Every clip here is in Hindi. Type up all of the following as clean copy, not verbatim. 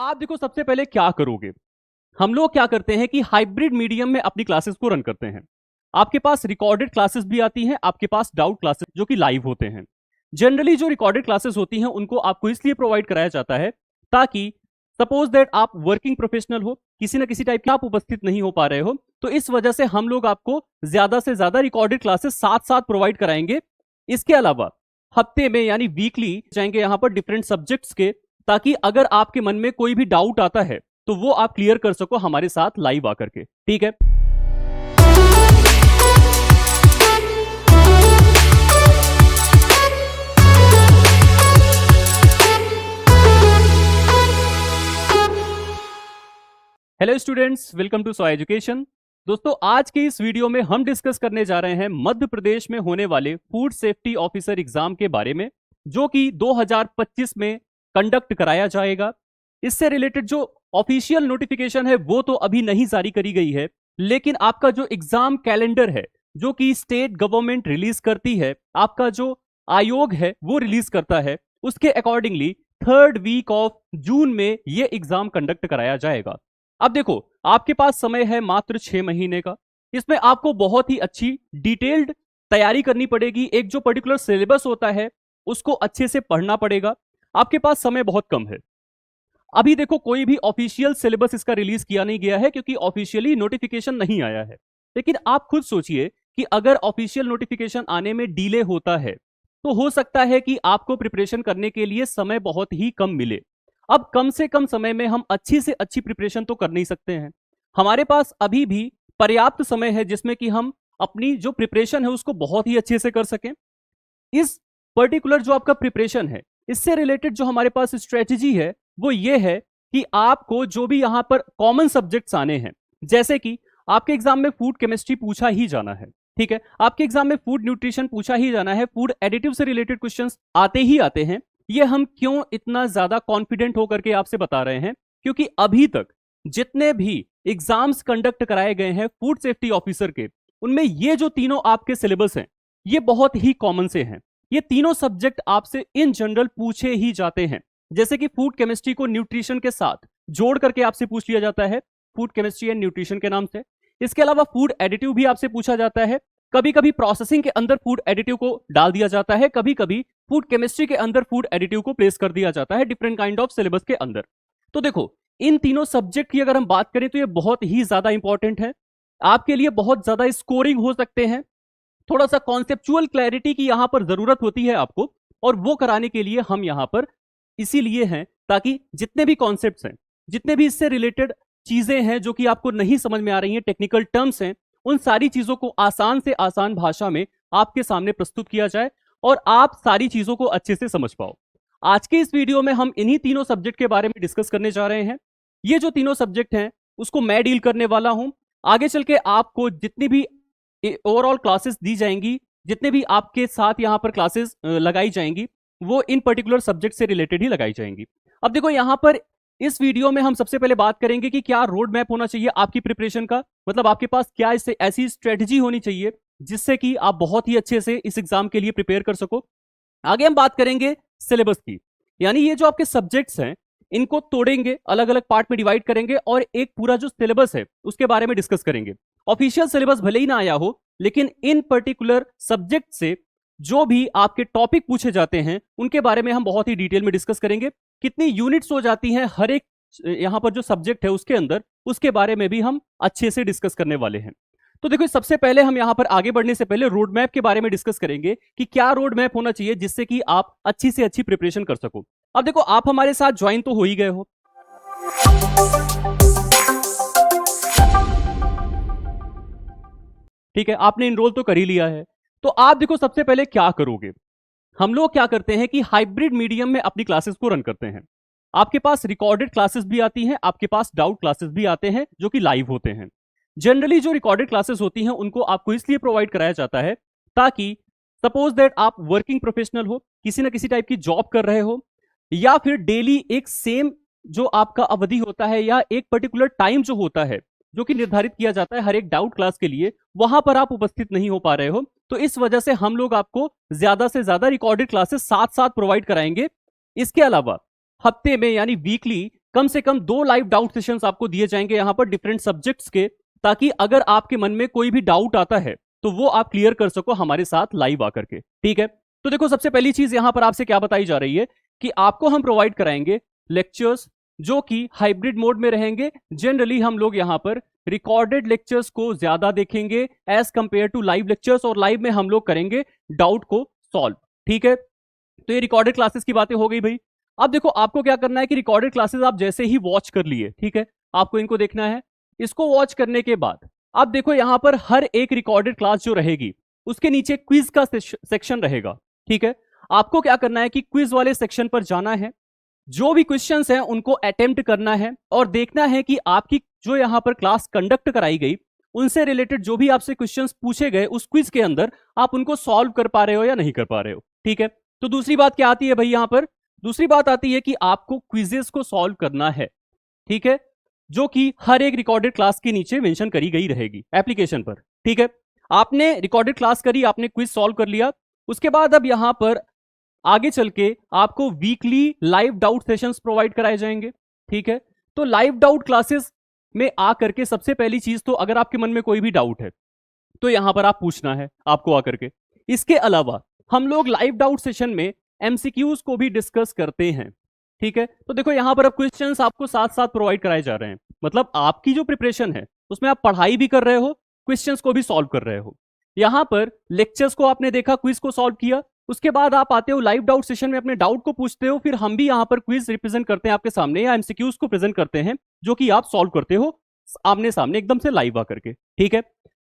आप देखो सबसे पहले क्या करोगे। हम लोग क्या करते हैं कि हाइब्रिड मीडियम में अपनी क्लासेस को रन करते हैं। आपके पास रिकॉर्डेड क्लासेस भी आती हैं, आपके पास डाउट क्लासेस जो कि लाइव होते हैं। जनरली जो रिकॉर्डेड क्लासेस होती हैं उनको आपको इसलिए प्रोवाइड कराया जाता है ताकि सपोज दैट आप वर्किंग प्रोफेशनल हो, किसी ना किसी टाइप के आप उपस्थित नहीं हो पा रहे हो, तो इस वजह से हम लोग आपको ज्यादा से ज्यादा रिकॉर्डेड क्लासेस साथ साथ प्रोवाइड कराएंगे। इसके अलावा हफ्ते में यानी वीकली जाएंगे यहां पर डिफरेंट सब्जेक्ट्स के, ताकि अगर आपके मन में कोई भी डाउट आता है तो वो आप क्लियर कर सको हमारे साथ लाइव आकर के। ठीक है। Hello students, welcome to soy education. दोस्तों, आज के इस वीडियो में हम डिस्कस करने जा रहे हैं मध्य प्रदेश में होने वाले फूड सेफ्टी ऑफिसर एग्जाम के बारे में, जो कि 2025 में कंडक्ट कराया जाएगा। इससे रिलेटेड जो ऑफिशियल नोटिफिकेशन है वो तो अभी नहीं जारी करी गई है, लेकिन आपका जो एग्जाम कैलेंडर है जो कि स्टेट गवर्नमेंट रिलीज करती है, आपका जो आयोग है वो रिलीज करता है, उसके accordingly 3rd week of June में ये एग्जाम कंडक्ट कराया जाएगा। अब देखो, आपके पास समय है मात्र 6 महीने का। इसमें आपको बहुत ही अच्छी डिटेल्ड तैयारी करनी पड़ेगी। एक जो पर्टिकुलर सिलेबस होता है उसको अच्छे से पढ़ना पड़ेगा। आपके पास समय बहुत कम है। अभी देखो, कोई भी ऑफिशियल सिलेबस इसका रिलीज किया नहीं गया है क्योंकि ऑफिशियली नोटिफिकेशन नहीं आया है। लेकिन आप खुद सोचिए कि अगर ऑफिशियल नोटिफिकेशन आने में डिले होता है तो हो सकता है कि आपको प्रिपरेशन करने के लिए समय बहुत ही कम मिले। अब कम से कम समय में हम अच्छी से अच्छी प्रिपरेशन तो कर नहीं सकते हैं। हमारे पास अभी भी पर्याप्त समय है जिसमें कि हम अपनी जो प्रिपरेशन है उसको बहुत ही अच्छे से कर सकें। इस पर्टिकुलर जो आपका प्रिपरेशन है, इससे रिलेटेड जो हमारे पास स्ट्रेटजी है वो ये है कि आपको जो भी यहां पर कॉमन सब्जेक्ट्स आने हैं, जैसे कि आपके एग्जाम में फूड केमिस्ट्री पूछा ही जाना है, ठीक है, आपके एग्जाम में फूड न्यूट्रिशन पूछा ही जाना है, फूड एडिटिव से रिलेटेड क्वेश्चंस आते ही आते हैं। ये हम क्यों इतना ज्यादा कॉन्फिडेंट होकर के आपसे बता रहे हैं, क्योंकि अभी तक जितने भी एग्जाम्स कंडक्ट कराए गए हैं फूड सेफ्टी ऑफिसर के, उनमें ये जो तीनों आपके सिलेबस हैं ये बहुत ही कॉमन से हैं। ये तीनों सब्जेक्ट आपसे इन जनरल पूछे ही जाते हैं। जैसे कि फूड केमिस्ट्री को न्यूट्रिशन के साथ जोड़ करके आपसे पूछ लिया जाता है, फूड केमिस्ट्री एंड न्यूट्रिशन के नाम से। इसके अलावा फूड एडिटिव भी आपसे पूछा जाता है। कभी कभी प्रोसेसिंग के अंदर फूड एडिटिव को डाल दिया जाता है, कभी कभी फूड केमिस्ट्री के अंदर फूड एडिटिव को प्लेस कर दिया जाता है डिफरेंट काइंड ऑफ सिलेबस के अंदर। तो देखो, इन तीनों सब्जेक्ट की अगर हम बात करें तो ये बहुत ही ज्यादा इंपॉर्टेंट है, आपके लिए बहुत ज्यादा स्कोरिंग हो सकते हैं। थोड़ा सा कॉन्सेप्चुअल क्लैरिटी की यहां पर जरूरत होती है आपको, और वो कराने के लिए हम यहां पर इसीलिए हैं ताकि जितने भी कॉन्सेप्ट्स हैं, जितने भी इससे रिलेटेड चीजें हैं जो कि आपको नहीं समझ में आ रही हैं, टेक्निकल टर्म्स हैं, उन सारी चीजों को आसान से आसान भाषा में आपके सामने प्रस्तुत किया जाए और आप सारी चीजों को अच्छे से समझ पाओ। आज के इस वीडियो में हम इन्हीं तीनों सब्जेक्ट के बारे में डिस्कस करने जा रहे हैं। ये जो तीनों सब्जेक्ट हैं उसको मैं डील करने वाला हूं। आगे चल के आपको जितनी भी ओवरऑल क्लासेस दी जाएंगी, जितने भी आपके साथ यहां पर क्लासेस लगाई जाएंगी, वो इन पर्टिकुलर सब्जेक्ट से रिलेटेड ही लगाई जाएंगी। अब देखो, यहां पर इस वीडियो में हम सबसे पहले बात करेंगे कि क्या रोड मैप होना चाहिए आपकी प्रिपरेशन का, मतलब आपके पास क्या इससे ऐसी स्ट्रेटजी होनी चाहिए जिससे कि आप बहुत ही अच्छे से इस एग्जाम के लिए प्रिपेयर कर सको। आगे हम बात करेंगे सिलेबस की, यानी ये जो आपके सब्जेक्ट्स हैं इनको तोड़ेंगे, अलग अलग पार्ट में डिवाइड करेंगे और एक पूरा जो सिलेबस है उसके बारे में डिस्कस करेंगे। ऑफिशियल सिलेबस भले ही ना आया हो, लेकिन इन पर्टिकुलर सब्जेक्ट से जो भी आपके टॉपिक पूछे जाते हैं उनके बारे में हम बहुत ही डिटेल में डिस्कस करेंगे। कितनी यूनिट्स हो जाती हैं हर एक यहां पर जो सब्जेक्ट है उसके अंदर, उसके बारे में भी हम अच्छे से डिस्कस करने वाले हैं। तो देखो, सबसे पहले हम यहां पर आगे बढ़ने से पहले रोड मैप के बारे में डिस्कस करेंगे कि क्या रोड मैप होना चाहिए जिससे कि आप अच्छी से अच्छी प्रिपरेशन कर सको। अब देखो, आप हमारे साथ ज्वाइन तो हो ही गए हो, ठीक है, आपने इनरोल तो कर ही लिया है। तो आप देखो, सबसे पहले क्या करोगे। हम लोग क्या करते हैं कि हाइब्रिड मीडियम में अपनी क्लासेस को रन करते हैं। आपके पास रिकॉर्डेड क्लासेस भी आती हैं, आपके पास डाउट क्लासेस भी आते हैं जो कि लाइव होते हैं। जनरली जो रिकॉर्डेड क्लासेस होती हैं उनको आपको इसलिए प्रोवाइड कराया जाता है ताकि सपोज दैट आप वर्किंग प्रोफेशनल हो, किसी ना किसी टाइप की जॉब कर रहे हो, या फिर डेली एक सेम जो आपका अवधि होता है या एक पर्टिकुलर टाइम जो होता है जो कि निर्धारित किया जाता है हर एक डाउट क्लास के लिए, वहां पर आप उपस्थित नहीं हो पा रहे हो, तो इस वजह से हम लोग आपको ज्यादा से ज्यादा रिकॉर्डेड क्लासेस साथ साथ प्रोवाइड कराएंगे। इसके अलावा हफ्ते में यानी वीकली कम से कम 2 लाइव डाउट सेशंस आपको दिए जाएंगे यहां पर डिफरेंट सब्जेक्ट्स के, ताकि अगर आपके मन में कोई भी डाउट आता है तो वो आप क्लियर कर सको हमारे साथ लाइव आकर के। ठीक है, तो देखो सबसे पहली चीज यहां पर आपसे क्या बताई जा रही है कि आपको हम प्रोवाइड कराएंगे लेक्चर्स जो कि हाइब्रिड मोड में रहेंगे। जनरली हम लोग यहां पर रिकॉर्डेड लेक्चर्स को ज्यादा देखेंगे as compare to live lectures, और लाइव में हम लोग करेंगे डाउट को सॉल्व। ठीक है, तो ये रिकॉर्डेड क्लासेस की बातें हो गई भाई। अब देखो आपको क्या करना है कि रिकॉर्डेड क्लासेस आप जैसे ही वॉच कर लिए, ठीक है, आपको इनको देखना है। इसको वॉच करने के बाद आप देखो यहां पर हर एक रिकॉर्डेड क्लास जो रहेगी उसके नीचे क्विज का सेक्शन रहेगा। ठीक है, आपको क्या करना है कि क्विज वाले सेक्शन पर जाना है, जो भी क्वेश्चंस हैं उनको अटेम्प्ट करना है और देखना है कि आपकी जो यहां पर क्लास कंडक्ट कराई गई उनसे रिलेटेड जो भी आपसे क्वेश्चंस पूछे गए उस क्विज के अंदर आप उनको सॉल्व कर पा रहे हो या नहीं कर पा रहे हो। ठीक है, तो दूसरी बात क्या आती है भाई यहां पर, दूसरी बात आती है कि आपको क्विजेस को सॉल्व करना है। ठीक है, जो कि हर एक रिकॉर्डेड क्लास के नीचे मेंशन करी गई रहेगी एप्लीकेशन पर। ठीक है, आपने रिकॉर्डेड क्लास करी, आपने क्विज सॉल्व कर लिया, उसके बाद अब यहां पर आगे चल के आपको weekly live doubt sessions provide कराए जाएंगे। ठीक है, तो लाइव डाउट क्लासेस में आकर के सबसे पहली चीज तो अगर आपके मन में कोई भी डाउट है तो यहां पर आप पूछना है आपको आकर के। इसके अलावा हम लोग लाइव डाउट सेशन में एमसीक्यूज को भी डिस्कस करते हैं। ठीक है, तो देखो यहां पर अब क्वेश्चंस आपको साथ साथ प्रोवाइड कराए जा रहे हैं, मतलब आपकी जो प्रिपरेशन है उसमें आप पढ़ाई भी कर रहे हो, क्वेश्चंस को भी सॉल्व कर रहे हो। यहां पर लेक्चर्स को आपने देखा, क्विज को सॉल्व किया, उसके बाद आप आते हो लाइव डाउट सेशन में अपने डाउट को पूछते हो, फिर हम भी यहां पर क्विज रिप्रेजेंट करते हैं आपके सामने या एमसीक्यूज को प्रेजेंट करते हैं जो कि आप सॉल्व करते हो आमने सामने एकदम से लाइव आकर के। ठीक है,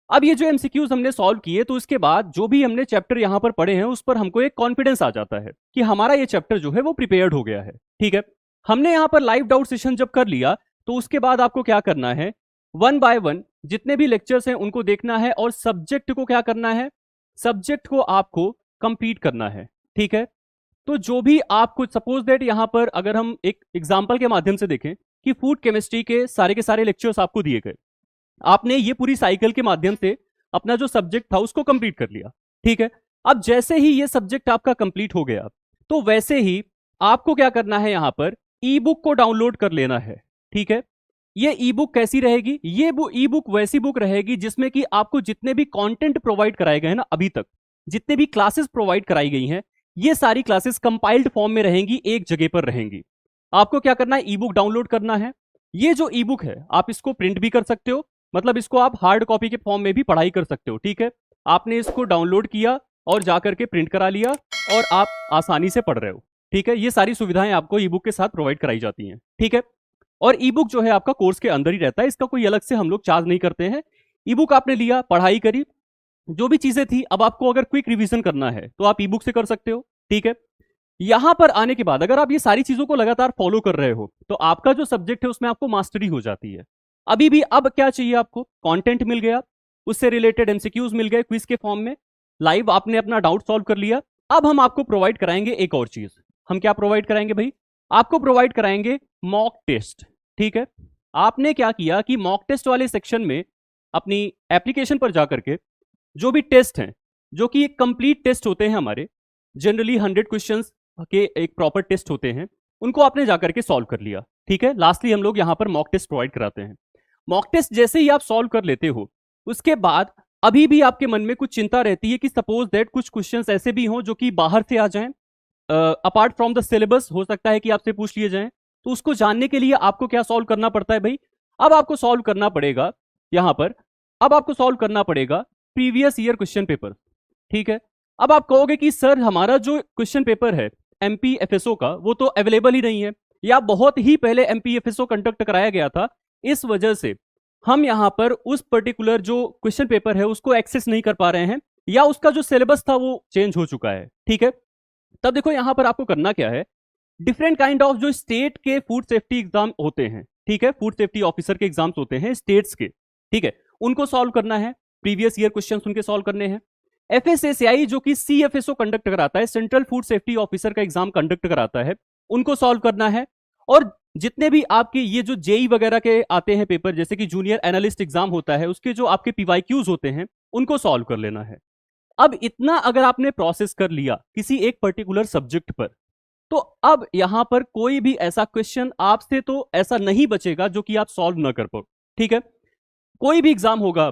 अब ये जो एमसीक्यूज हमने सॉल्व किए तो इसके बाद जो भी हमने चैप्टर यहां पर पढ़े हैं उस पर हमको एक कॉन्फिडेंस आ जाता है कि हमारा ये चैप्टर जो है वो प्रिपेयर्ड हो गया है। ठीक है, हमने यहां पर लाइव डाउट सेशन जब कर लिया तो उसके बाद आपको क्या करना है, वन बाय वन जितने भी लेक्चर्स हैं उनको देखना है और सब्जेक्ट को क्या करना है, सब्जेक्ट को आपको कंप्लीट करना है। ठीक है, तो जो भी आपको सपोज दैट यहां पर अगर हम एक एग्जांपल के माध्यम से देखें कि फूड केमिस्ट्री के सारे लेक्चर्स आपको दिए गए, आपने ये पूरी साइकिल के माध्यम से अपना जो सब्जेक्ट था उसको कंप्लीट कर लिया। ठीक है, अब जैसे ही ये सब्जेक्ट आपका कंप्लीट हो गया तो वैसे ही आपको क्या करना है, यहां पर ई बुक को डाउनलोड कर लेना है। ठीक है, ये ई बुक कैसी रहेगी, ये ई बुक वैसी बुक रहेगी जिसमें कि आपको जितने भी कंटेंट प्रोवाइड कराए गए हैं ना, अभी तक जितने भी क्लासेस प्रोवाइड कराई गई हैं ये सारी क्लासेस कंपाइल्ड फॉर्म में रहेंगी, एक जगह पर रहेंगी। आपको क्या करना है, ई बुक डाउनलोड करना है। ये जो ई बुक है आप इसको प्रिंट भी कर सकते हो, मतलब इसको आप हार्ड कॉपी के फॉर्म में भी पढ़ाई कर सकते हो। ठीक है, आपने इसको डाउनलोड किया और जाकर के प्रिंट करा लिया और आप आसानी से पढ़ रहे हो। ठीक है, ये सारी सुविधाएं आपको ई बुक के साथ प्रोवाइड कराई जाती हैं। ठीक है, और ई बुक जो है आपका कोर्स के अंदर ही रहता है, इसका कोई अलग से हम लोग चार्ज नहीं करते हैं। ई बुक आपने लिया, पढ़ाई करी, जो भी चीजें थी, अब आपको अगर क्विक रिवीजन करना है तो आप ई बुक से कर सकते हो। ठीक है, यहां पर आने के बाद अगर आप ये सारी चीजों को लगातार फॉलो कर रहे हो तो आपका जो सब्जेक्ट है उसमें आपको मास्टरी हो जाती है। अभी भी अब क्या चाहिए आपको, कंटेंट मिल गया, उससे रिलेटेड एमसीक्यूज मिल गए क्विज के फॉर्म में, लाइव आपने अपना डाउट सॉल्व कर लिया। अब हम आपको प्रोवाइड कराएंगे एक और चीज। हम क्या प्रोवाइड कराएंगे भाई, आपको प्रोवाइड कराएंगे मॉक टेस्ट। ठीक है, आपने क्या किया कि मॉक टेस्ट वाले सेक्शन में अपनी एप्लीकेशन पर जाकर के जो भी टेस्ट हैं, जो कि एक कंप्लीट टेस्ट होते हैं हमारे, जनरली 100 क्वेश्चंस के एक प्रॉपर टेस्ट होते हैं, उनको आपने जाकर के सॉल्व कर लिया। ठीक है, लास्टली हम लोग यहां पर मॉक टेस्ट प्रोवाइड कराते हैं। मॉक टेस्ट जैसे ही आप सॉल्व कर लेते हो उसके बाद अभी भी आपके मन में कुछ चिंता रहती है कि सपोज दैट कुछ क्वेश्चंस ऐसे भी हों जो कि बाहर से आ जाएं, अपार्ट फ्रॉम द सिलेबस हो सकता है कि आपसे पूछ लिए जाएं, तो उसको जानने के लिए आपको क्या सॉल्व करना पड़ता है भाई, अब आपको सॉल्व करना पड़ेगा यहां पर, अब आपको सॉल्व करना पड़ेगा प्रीवियस ईयर क्वेश्चन पेपर। ठीक है, अब आप कहोगे कि सर हमारा जो क्वेश्चन पेपर है एमपीएफएसओ का वो तो अवेलेबल ही नहीं है, या बहुत ही पहले एमपीएफएसओ कंडक्ट कराया गया था, इस वजह से हम यहां पर उस पर्टिकुलर जो क्वेश्चन पेपर है उसको एक्सेस नहीं कर पा रहे हैं, या उसका जो सिलेबस था वो चेंज हो चुका है। ठीक है, तब देखो यहां पर आपको करना क्या है, डिफरेंट काइंड ऑफ जो स्टेट के फूड सेफ्टी एग्जाम होते हैं, ठीक है, फूड सेफ्टी ऑफिसर के एग्जाम्स होते हैं स्टेट्स के, ठीक है, उनको सॉल्व करना है, प्रीवियस ईयर क्वेश्चन उनके सॉल्व करने हैं। एफएसएसआई जो कि सीएफएसओ कंडक्ट कराता है, सेंट्रल फूड सेफ्टी ऑफिसर का एग्जाम कंडक्ट कराता है, उनको सॉल्व करना है। और जितने भी आपके ये जो जेई वगैरह के आते हैं पेपर, जैसे कि जूनियर एनालिस्ट एग्जाम होता है, उसके जो आपके पीवाईक्यूज होते हैं उनको सॉल्व कर लेना है। अब इतना अगर आपने प्रोसेस कर लिया किसी एक पर्टिकुलर सब्जेक्ट पर, तो अब यहां पर कोई भी ऐसा क्वेश्चन आपसे तो ऐसा नहीं बचेगा जो कि आप सॉल्व ना कर पाओ, ठीक है। कोई भी एग्जाम होगा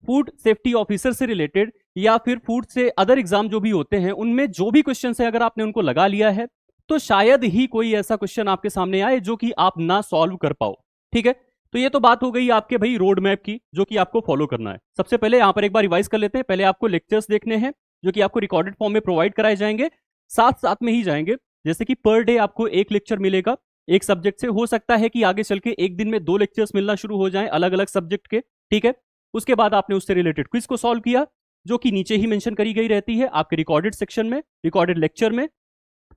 फूड सेफ्टी ऑफिसर से रिलेटेड या फिर फूड से अदर एग्जाम जो भी होते हैं, उनमें जो भी क्वेश्चन है अगर आपने उनको लगा लिया है तो शायद ही कोई ऐसा क्वेश्चन आपके सामने आए जो कि आप ना सॉल्व कर पाओ, ठीक है। तो ये तो बात हो गई आपके भाई रोड मैप की जो कि आपको फॉलो करना है। सबसे पहले यहां पर एक बार रिवाइज कर लेते हैं। पहले आपको लेक्चर्स देखने हैं जो कि आपको रिकॉर्डेड फॉर्म में प्रोवाइड कराए जाएंगे, साथ साथ में ही जाएंगे। जैसे कि पर डे आपको एक लेक्चर मिलेगा एक सब्जेक्ट से, हो सकता है कि आगे चल के एक दिन में 2 लेक्चर्स मिलना शुरू हो जाएं अलग अलग सब्जेक्ट के, ठीक है। उसके बाद आपने उससे रिलेटेड क्विज को सॉल्व किया जो कि नीचे ही मेंशन करी गई रहती है आपके रिकॉर्डेड सेक्शन में, रिकॉर्डेड लेक्चर में।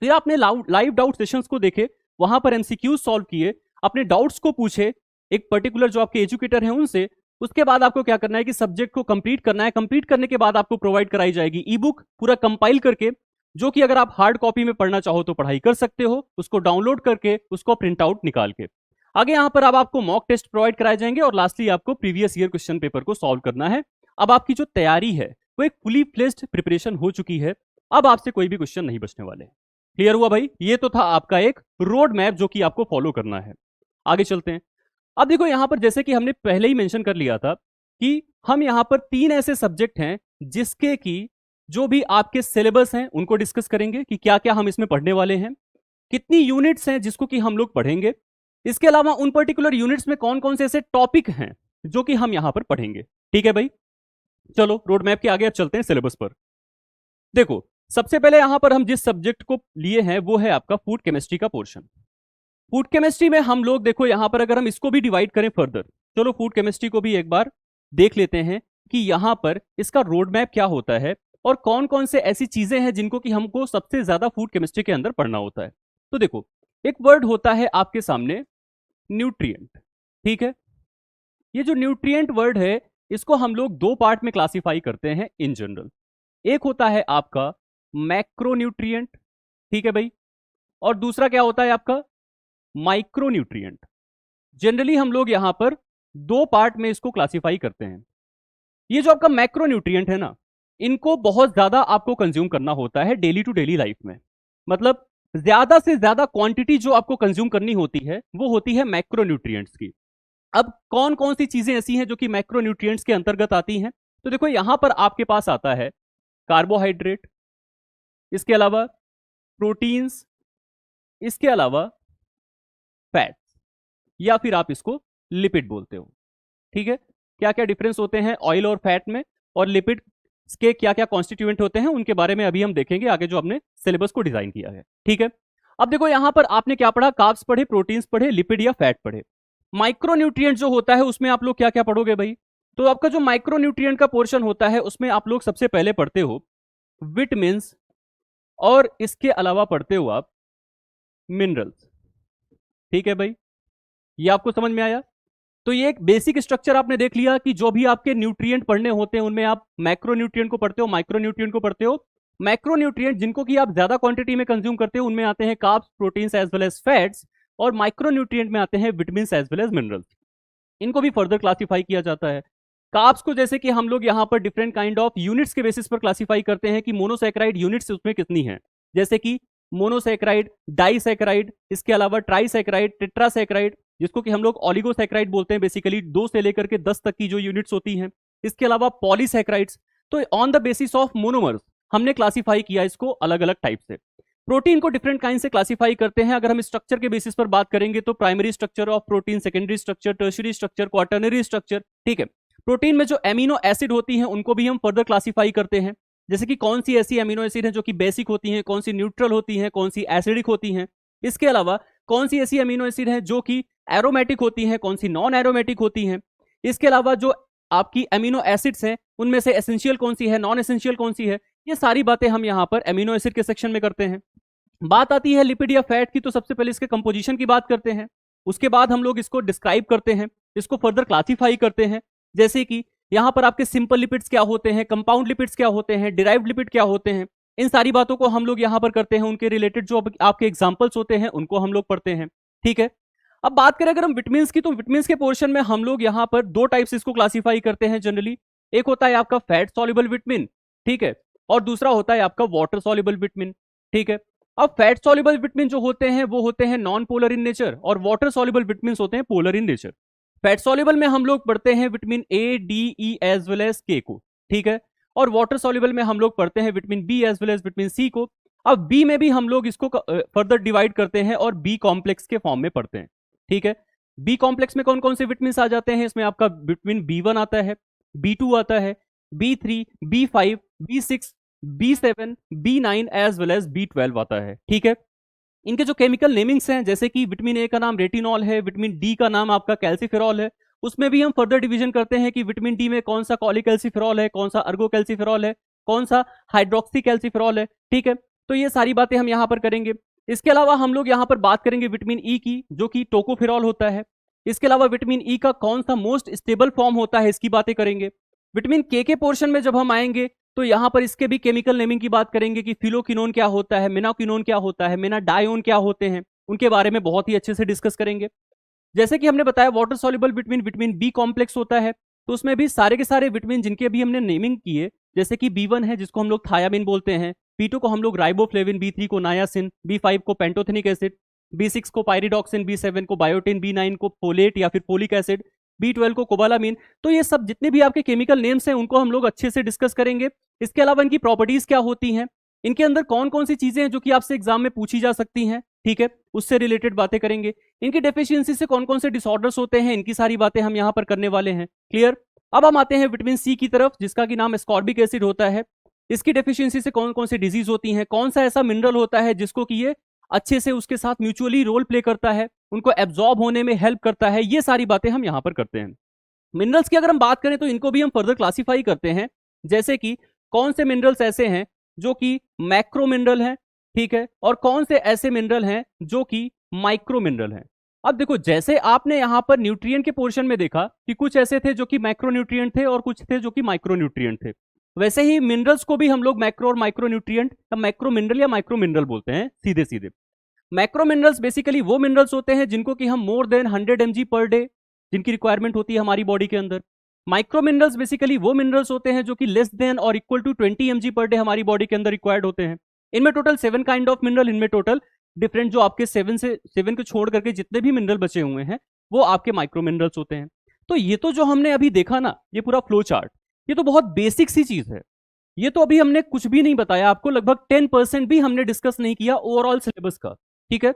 फिर आपने लाइव डाउट सेशंस को देखे, वहां पर एमसीक्यूज सॉल्व किए, अपने डाउट्स को पूछे एक पर्टिकुलर जो आपके एजुकेटर हैं उनसे। उसके बाद आपको क्या करना है कि सब्जेक्ट को कंप्लीट करना है। कंप्लीट करने के बाद आपको प्रोवाइड कराई जाएगी ई बुक पूरा कंपाइल करके, जो कि अगर आप हार्ड कॉपी में पढ़ना चाहो तो पढ़ाई कर सकते हो, उसको डाउनलोड करके उसको प्रिंट आउट निकाल के। आगे यहां पर अब आपको मॉक टेस्ट प्रोवाइड कराए जाएंगे और लास्टली आपको प्रीवियस ईयर क्वेश्चन पेपर को सॉल्व करना है। अब आपकी जो तैयारी है वो एक फुली फ्लेज्ड प्रिपरेशन हो चुकी है। अब आपसे कोई भी क्वेश्चन नहीं बचने वाले। क्लियर हुआ भाई? ये तो था आपका एक रोड मैप जो कि आपको फॉलो करना है। आगे चलते हैं। अब देखो यहां पर जैसे कि हमने पहले ही मेंशन कर लिया था कि हम यहां पर 3 ऐसे सब्जेक्ट हैं जिसके की जो भी आपके सिलेबस हैं उनको डिस्कस करेंगे कि क्या क्या हम इसमें पढ़ने वाले हैं, कितनी यूनिट्स हैं जिसको कि हम लोग पढ़ेंगे, इसके अलावा उन पर्टिकुलर यूनिट्स में कौन कौन से ऐसे टॉपिक हैं जो कि हम यहां पर पढ़ेंगे, ठीक है भाई। चलो रोड मैप के आगे अब चलते हैं सिलेबस पर। देखो सबसे पहले यहां पर हम जिस सब्जेक्ट को लिए हैं वो है आपका फूड केमिस्ट्री का पोर्शन। फूड केमिस्ट्री में हम लोग देखो यहां पर अगर हम इसको भी डिवाइड करें फर्दर, चलो फूड केमिस्ट्री को भी एक बार देख लेते हैं कि यहां पर इसका रोड मैप क्या होता है और कौन कौन से ऐसी चीजें हैं जिनको कि हमको सबसे ज्यादा फूड केमिस्ट्री के अंदर पढ़ना होता है। तो देखो एक वर्ड होता है आपके सामने न्यूट्रिएंट, ठीक है। ये जो न्यूट्रिएंट वर्ड है इसको हम लोग 2 पार्ट में क्लासिफाई करते हैं इन जनरल। एक होता है आपका मैक्रोन्यूट्रिएंट, ठीक है भाई, और दूसरा क्या होता है आपका माइक्रोन्यूट्रिएंट। जनरली हम लोग यहां पर 2 पार्ट में इसको क्लासिफाई करते हैं। ये जो आपका मैक्रोन्यूट्रिएंट है ना, इनको बहुत ज्यादा आपको कंज्यूम करना होता है डेली टू डेली लाइफ में। मतलब ज्यादा से ज्यादा क्वांटिटी जो आपको कंज्यूम करनी होती है वो होती है मैक्रोन्यूट्रिएंट्स की। अब कौन कौन सी चीजें ऐसी हैं जो कि मैक्रोन्यूट्रिएंट्स के अंतर्गत आती हैं? तो देखो यहां पर आपके पास आता है कार्बोहाइड्रेट, इसके अलावा प्रोटीन्स, इसके अलावा फैट्स, या फिर आप इसको लिपिड बोलते हो, ठीक है। क्या क्या डिफरेंस होते हैं ऑयल और फैट में, और लिपिड के क्या क्या कॉन्स्टिट्यूएंट होते हैं उनके बारे में अभी हम देखेंगे आगे जो हमने सिलेबस को डिजाइन किया है, ठीक है। अब देखो यहां पर आपने क्या पढ़ा, कार्ब्स पढ़े, प्रोटीन्स पढ़े, लिपिड या फैट पढ़े। माइक्रोन्यूट्रिएंट जो होता है उसमें आप लोग क्या क्या पढ़ोगे भाई? तो आपका जो माइक्रोन्यूट्रिएंट का पोर्शन होता है उसमें आप लोग सबसे पहले पढ़ते हो विटामिन्स और इसके अलावा पढ़ते हो आप मिनरल्स, ठीक है भाई। ये आपको समझ में आया? तो ये एक बेसिक स्ट्रक्चर आपने देख लिया कि जो भी आपके न्यूट्रिएंट पढ़ने होते हैं उनमें आप मैक्रोन्यूट्रिएंट को पढ़ते हो, माइक्रोन्यूट्रिएंट को पढ़ते हो। मैक्रोन्यूट्रिएंट जिनको कि आप ज्यादा क्वांटिटी में कंज्यूम करते हो उनमें आते हैं carbs, proteins as well as fats, और माइक्रोन्यूट्रिएंट में आते हैं vitamins as well as minerals. इनको भी फर्दर क्लासिफाई किया जाता है। कार्ब्स को जैसे कि हम लोग यहाँ पर डिफरेंट काइंड ऑफ यूनिट्स के बेसिस पर क्लासिफाई करते हैं कि मोनोसैकेराइड यूनिट्स उसमें कितनी है, जैसे कि मोनोसैकेराइड, डाइसैकेराइड, इसके अलावा ट्राइसैकेराइड, टेट्रासैकेराइड, जिसको कि हम लोग ऑलिगोसैकेराइड बोलते हैं, बेसिकली 2 से लेकर के 10 तक की जो यूनिट्स होती हैं। इसके अलावा पॉलीसैकेराइड्स। तो on the basis of monomers हमने क्लासिफाई किया इसको अलग अलग टाइप से। प्रोटीन को डिफरेंट काइंड से क्लासिफाई करते हैं। अगर हम स्ट्रक्चर के बेसिस पर बात करेंगे तो primary structure of protein, secondary structure, tertiary structure, quaternary structure, ठीक है। प्रोटीन में जो एमिनो एसिड होती हैं उनको भी हम फर्दर क्लासिफाई करते हैं, जैसे कि कौन सी ऐसी एमिनो एसिड है जो कि बेसिक होती हैं, कौन सी न्यूट्रल होती हैं, कौन सी एसिडिक होती हैं। इसके अलावा कौन सी ऐसी एमिनो एसिड है जो कि एरोमेटिक होती हैं, कौन सी नॉन एरोमेटिक होती हैं। इसके अलावा जो आपकी एमिनो एसिड्स हैं उनमें से एसेंशियल कौन सी है, नॉन एसेंशियल कौन सी है, ये सारी बातें हम यहाँ पर एमिनो एसिड के सेक्शन में करते हैं। बात आती है लिपिड या फैट की, तो सबसे पहले इसके कंपोजिशन की बात करते हैं, उसके बाद हम लोग इसको डिस्क्राइब करते हैं, इसको फर्दर क्लासिफाई करते हैं, जैसे कि यहाँ पर आपके सिंपल लिपिड्स क्या होते हैं, कंपाउंड लिपिड्स क्या होते हैं, डिराइव्ड लिपिड क्या होते हैं। इन सारी बातों को हम लोग यहाँ पर करते हैं, उनके रिलेटेड जो आपके एग्जाम्पल्स होते हैं उनको हम लोग पढ़ते हैं, ठीक है। अब बात करें अगर हम विटामिन की, तो विटामिन के पोर्शन में हम लोग यहाँ पर 2 टाइप्स इसको क्लासिफाई करते हैं जनरली। एक होता है आपका फैट सॉल्युबल विटामिन, ठीक है, और दूसरा होता है आपका वाटर सॉल्युबल विटामिन, ठीक है। अब फैट सॉल्युबल विटामिन जो होते हैं वो होते हैं नॉन पोलर इन नेचर, और वाटर सॉल्युबल विटामिन होते हैं polar in nature. Fat soluble में हम लोग पढ़ते हैं vitamin A, D, E as well as K को, ठीक है। और वाटर सॉल्युबल में हम लोग पढ़ते हैं vitamin B as well as vitamin C को। अब बी में भी हम लोग इसको फर्दर डिवाइड करते हैं और बी कॉम्प्लेक्स के फॉर्म में पढ़ते हैं, ठीक है। बी कॉम्प्लेक्स में कौन कौन से विटामिन आ जाते हैं? इसमें आपका विटामिन बी1 आता है, बी2 आता है, B3, B5, B6, बी7, बी9 as well as B12 आता है, ठीक है। इनके जो केमिकल नेमिंग्स हैं, जैसे कि विटामिन ए का नाम रेटिनॉल है, विटामिन डी का नाम आपका कैल्सीफेरॉल है, उसमें भी हम फर्दर डिवीजन करते हैं कि विटामिन डी में कौन सा कॉलीकैल्सीफेरॉल है, कौन सा अर्गोकैल्सीफेरॉल है, कौन सा हाइड्रोक्सी कैल्सीफेरॉल है, ठीक है। तो ये सारी बातें हम यहां पर करेंगे। इसके अलावा हम लोग यहां पर बात करेंगे विटामिन ई की, जो कि टोकोफेरॉल होता है। इसके अलावा विटामिन ई का कौन सा मोस्ट स्टेबल फॉर्म होता है, इसकी बातें करेंगे। विटामिन के पोर्शन में जब हम आएंगे तो यहां पर इसके भी केमिकल नेमिंग की बात करेंगे कि फिलोक्विनोन क्या होता है, मेनाक्विनोन क्या होता है, मेनाडायोन क्या होते हैं, उनके बारे में बहुत ही अच्छे से डिस्कस करेंगे। जैसे कि हमने बताया water soluble vitamin vitamin B complex होता है, तो उसमें भी सारे के सारे विटामिन जिनके अभी हमने नेमिंग किए, जैसे कि बी1 है जिसको हम लोग थायामिन बोलते हैं, बी2 को हम लोग राइबोफ्लेविन, बी3 को नायासिन, बी5 को पेंटोथेनिक एसिड, बी6 को पायरिडॉक्सिन, बी7 को बायोटिन, बी9 को फोलेट या फिर फोलिक एसिड, बी12 को कोबालामीन। तो ये सब जितने भी आपके केमिकल नेम्स हैं उनको हम लोग अच्छे से डिस्कस करेंगे। इसके अलावा इनकी प्रॉपर्टीज क्या होती हैं, इनके अंदर कौन कौन सी चीजें हैं जो कि आपसे एग्जाम में पूछी जा सकती हैं, ठीक है, उससे रिलेटेड बातें करेंगे। इनकी डेफिशिएंसी से कौन कौन से डिसऑर्डर्स होते हैं, इनकी सारी बातें हम यहां पर करने वाले हैं, क्लियर। अब हम आते हैं विटामिन सी की तरफ, जिसका कि नाम एस्कॉर्बिक एसिड होता है। इसकी डेफिशिएंसी से कौन कौन सी डिजीज होती हैं, कौन सा ऐसा मिनरल होता है जिसको कि ये अच्छे से उसके साथ म्यूचुअली रोल प्ले करता है, उनको एब्जॉर्ब होने में हेल्प करता है, ये सारी बातें हम यहां पर करते हैं। मिनरल्स की अगर हम बात करें तो इनको भी हम फर्दर क्लासिफाई करते हैं, जैसे कि कौन से मिनरल्स ऐसे हैं जो कि मैक्रो मिनरल हैं, ठीक है, और कौन से ऐसे मिनरल हैं जो कि माइक्रो मिनरल हैं। अब देखो, जैसे आपने यहां पर न्यूट्रिएंट के पोर्शन में देखा कि कुछ ऐसे थे जो कि मैक्रो न्यूट्रिएंट थे और कुछ थे जो कि माइक्रो न्यूट्रिएंट थे, वैसे ही मिनरल्स को भी हम लोग मैक्रो और माइक्रो न्यूट्रिएंट या मैक्रो मिनरल या माइक्रो मिनरल बोलते हैं, सीधे सीधे। मैक्रो मिनरल्स बेसिकली वो मिनरल्स होते हैं जिनको कि हम more than 100 mg per day जिनकी रिक्वायरमेंट होती है हमारी बॉडी के अंदर। माइक्रो मिनरल्स बेसिकली वो मिनरल्स होते हैं जो कि लेस देन और equal to 20 mg per day हमारी बॉडी के अंदर रिक्वायर्ड होते हैं। इनमें टोटल 7 काइंड ऑफ मिनरल, इनमें टोटल डिफरेंट जो आपके 7 को छोड़ करके जितने भी मिनरल बचे हुए हैं वो आपके माइक्रो मिनरल्स होते हैं। तो ये तो जो हमने अभी देखा ना, ये पूरा फ्लो चार्ट, ये तो बहुत बेसिक सी चीज है। ये तो अभी हमने कुछ भी नहीं बताया आपको, लगभग 10% भी हमने डिस्कस नहीं किया ओवरऑल सिलेबस का, ठीक है।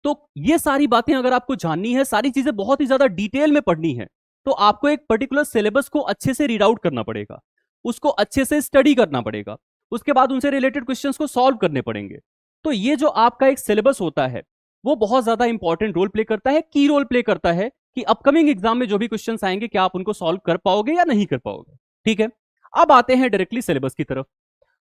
तो ये सारी बातें अगर आपको जाननी है, सारी चीजें बहुत ही ज्यादा डिटेल में पढ़नी है, तो आपको एक पर्टिकुलर सिलेबस को अच्छे से रीड आउट करना पड़ेगा, उसको अच्छे से स्टडी करना पड़ेगा, उसके बाद उनसे रिलेटेड क्वेश्चंस को सॉल्व करने पड़ेंगे। तो ये जो आपका एक सिलेबस होता है वो बहुत ज्यादा इंपॉर्टेंट रोल प्ले करता है, की रोल प्ले करता है कि अपकमिंग एग्जाम में जो भी क्वेश्चंस आएंगे क्या आप उनको सॉल्व कर पाओगे या नहीं कर पाओगे, ठीक है। अब आते हैं डायरेक्टली सिलेबस की तरफ।